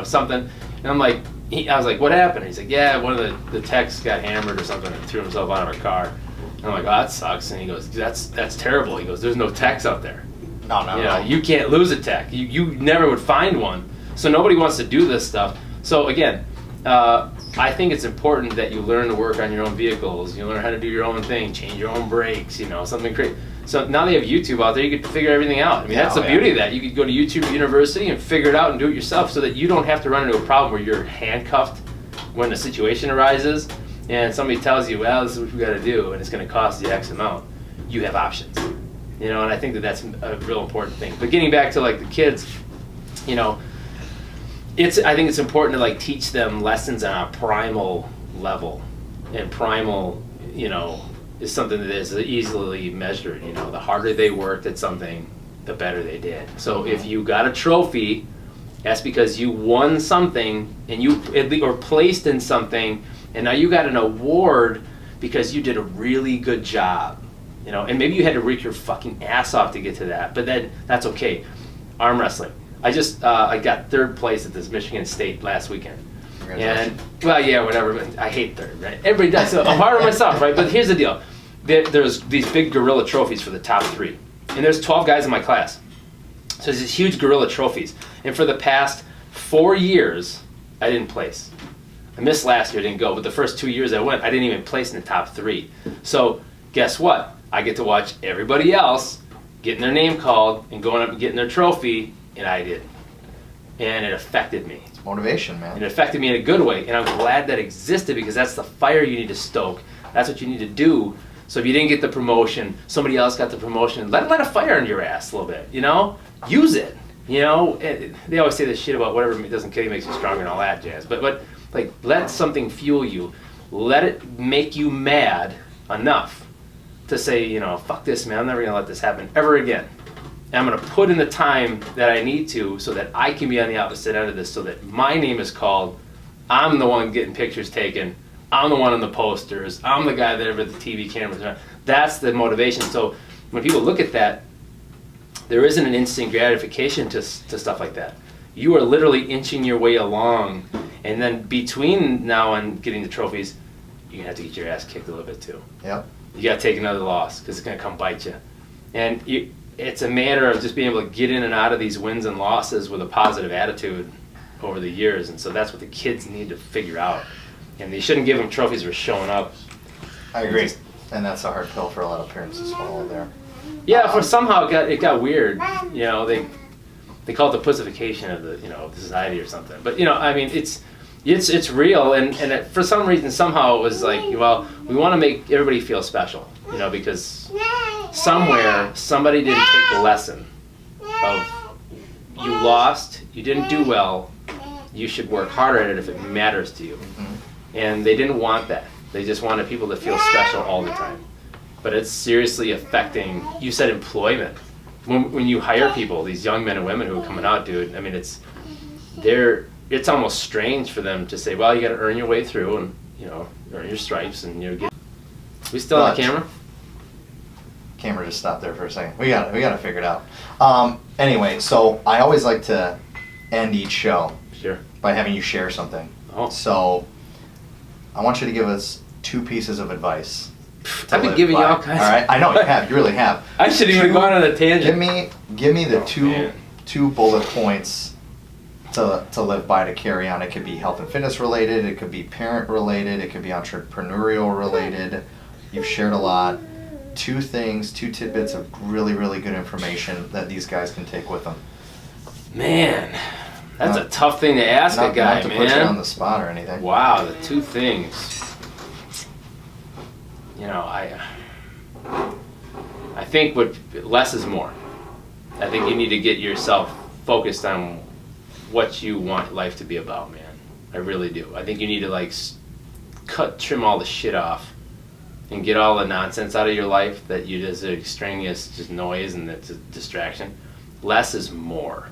something. And I'm like, I was like, what happened? He's like, yeah, one of the techs got hammered or something and threw himself out of a car. I'm like, oh, that sucks. And he goes, that's terrible. He goes, there's no techs out there. No. You can't lose a tech. You never would find one. So nobody wants to do this stuff. So again, I think it's important that you learn to work on your own vehicles. You learn how to do your own thing, change your own brakes, something great. So now they have YouTube out there, you could figure everything out. I mean, that's the beauty of that. You could go to YouTube University and figure it out and do it yourself so that you don't have to run into a problem where you're handcuffed when a situation arises and somebody tells you, well, this is what we got to do and it's going to cost you X amount. You have options. And I think that's a real important thing. But getting back to like the kids, I think it's important to like teach them lessons on a primal level. And primal, is something that is easily measured. The harder they worked at something, the better they did. So if you got a trophy, that's because you won something and you or placed in something, and now you got an award because you did a really good job. And maybe you had to work your fucking ass off to get to that, but then that's okay. Arm wrestling. I got third place at this Michigan State last weekend. And, well, yeah, whatever, but I hate third, right? Everybody does, so I'm hard on myself, right? But here's the deal. There's these big gorilla trophies for the top 3. And there's 12 guys in my class. So there's these huge gorilla trophies. And for the past 4 years, I didn't place. I missed last year, didn't go, but the first 2 years I went, I didn't even place in the top 3. So guess what? I get to watch everybody else getting their name called and going up and getting their trophy, and I didn't. And it affected me. It's motivation, man. It affected me in a good way, and I'm glad that existed because that's the fire you need to stoke. That's what you need to do. So if you didn't get the promotion, somebody else got the promotion, let a fire in your ass a little bit, Use it, They always say this shit about whatever doesn't kill you makes you stronger and all that jazz. But let something fuel you. Let it make you mad enough to say, fuck this, man. I'm never going to let this happen ever again. And I'm going to put in the time that I need to so that I can be on the opposite end of this so that my name is called. I'm the one getting pictures taken. I'm the one on the posters. I'm the guy that ever the TV cameras are. That's the motivation. So when people look at that, there isn't an instant gratification to stuff like that. You are literally inching your way along. And then between now and getting the trophies, you're going to have to get your ass kicked a little bit too. Yep. You got to take another loss because it's going to come bite you. And it's a matter of just being able to get in and out of these wins and losses with a positive attitude over the years. And so that's what the kids need to figure out. And they shouldn't give them trophies for showing up. I agree. And that's a hard pill for a lot of parents to swallow there. Yeah, for somehow it got weird. They call it the pussification of the society or something. But it's real. And for some reason somehow it was like, well, we want to make everybody feel special. Because somewhere somebody didn't take the lesson of you lost, you didn't do well, you should work harder at it if it matters to you. Mm-hmm. And they didn't want that. They just wanted people to feel special all the time. But it's seriously affecting, you said employment. When you hire people, these young men and women who are coming out, dude, I mean, it's almost strange for them to say, well, you got to earn your way through and, earn your stripes and get. We still on camera? Camera just stopped there for a second. We got to figure it out. Anyway, so I always like to end each show by having you share something. Oh. So I want you to give us 2 pieces of advice. I've been giving you all kinds. All right, I know you have. You really have. I shouldn't even gone on a tangent. Give me the two bullet points to live by, to carry on. It could be health and fitness related. It could be parent related. It could be entrepreneurial related. You've shared a lot. 2 tidbits of really, really good information that these guys can take with them. Man, that's a tough thing to ask a guy, man. Not to put you on the spot or anything. Wow, the 2 things. I think less is more. I think you need to get yourself focused on what you want life to be about, man. I really do. I think you need to trim all the shit off and get all the nonsense out of your life that you just extraneous just noise and it's a distraction. Less is more.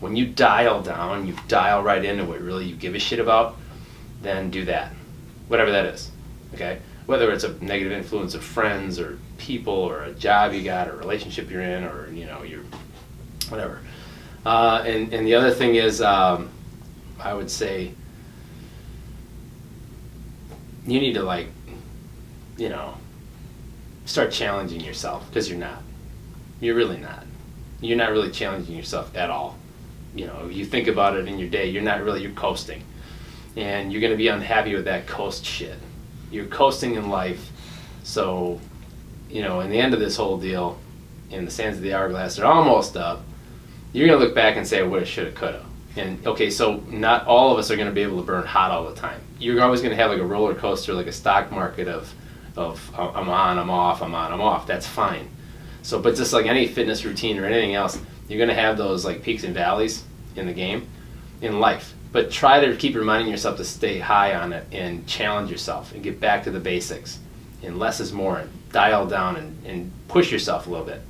When you dial down, you dial right into what really you give a shit about, then do that. Whatever that is. Okay? Whether it's a negative influence of friends or people or a job you got or a relationship you're in or, you're whatever. And the other thing is, I would say, you need to start challenging yourself, because you're not. You're really not. You're not really challenging yourself at all. You know, if you think about it in your day, you're coasting. And you're going to be unhappy with that coast shit. You're coasting in life. So, you know, in the end of this whole deal, in the sands of the hourglass are almost up, you're going to look back and say, I woulda, shoulda, coulda. And, okay, so not all of us are going to be able to burn hot all the time. You're always going to have like a roller coaster, like a stock market of I'm on, I'm off, I'm on, I'm off. That's fine. So, but just like any fitness routine or anything else, you're going to have those like peaks and valleys in the game, in life. But try to keep reminding yourself to stay high on it and challenge yourself and get back to the basics. And less is more. And dial down and push yourself a little bit.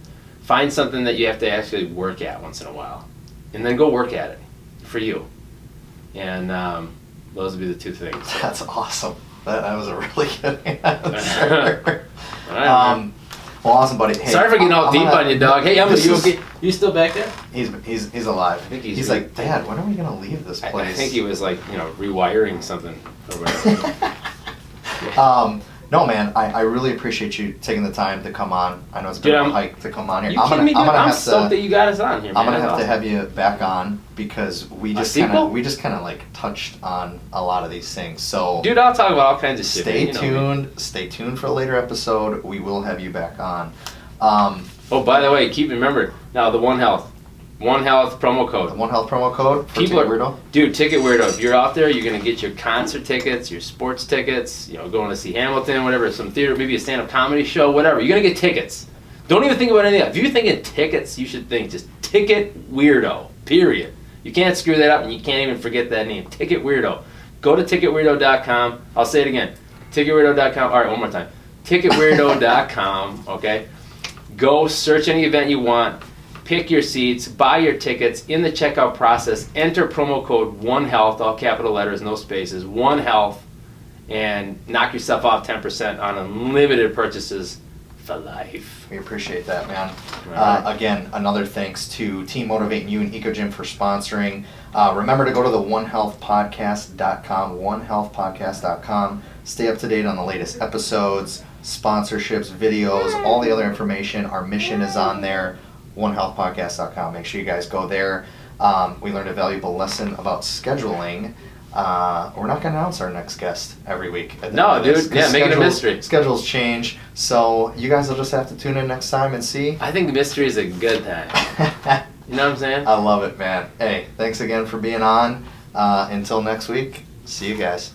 Find something that you have to actually work at once in a while. And then go work at it for you. And those would be the two things. That's awesome. That was a really good answer. All right, well, awesome, buddy. Hey, sorry for getting all deep on you, dog. Hey, you okay? You still back there? He's alive. I think he's like, Dad, when are we gonna leave this place? I think he was like, you know, rewiring something or whatever. No, man, I really appreciate you taking the time to come on. I know it's been a hike to come on here. I'm stoked that you got us on here, man. I'm gonna have to have you back on because we just kind of like touched on a lot of these things. So, dude, I'll talk about all kinds of shit. Stay tuned. Stay tuned for a later episode. We will have you back on. Oh, by the way, remember now the One Health promo code. The One Health promo code for People Ticket Weirdo? Dude, Ticket Weirdo. If you're out there, you're going to get your concert tickets, your sports tickets, you know, going to see Hamilton, whatever, some theater, maybe a stand-up comedy show, whatever. You're going to get tickets. Don't even think about any of that. If you're thinking tickets, you should think just Ticket Weirdo, period. You can't screw that up, and you can't even forget that name, Ticket Weirdo. Go to ticketweirdo.com. I'll say it again, ticketweirdo.com. All right, one more time. Ticketweirdo.com, okay? Go search any event you want. Pick your seats, buy your tickets. In the checkout process, enter promo code ONEHEALTH, all capital letters, no spaces, ONEHEALTH, and knock yourself off 10% on unlimited purchases for life. We appreciate that, man. Right. Again, another thanks to Team Motivating You and EcoGym for sponsoring. Remember to go to the onehealthpodcast.com, onehealthpodcast.com. Stay up to date on the latest episodes, sponsorships, videos, all the other information. Our mission is on there. onehealthpodcast.com. Make sure you guys go there. We learned a valuable lesson about scheduling. We're not going to announce our next guest every week. No, dude. Yeah, make it a mystery. Schedules change, so you guys will just have to tune in next time and see. I think the mystery is a good thing. You know what I'm saying? I love it, man. Hey, thanks again for being on. Until next week, see you guys.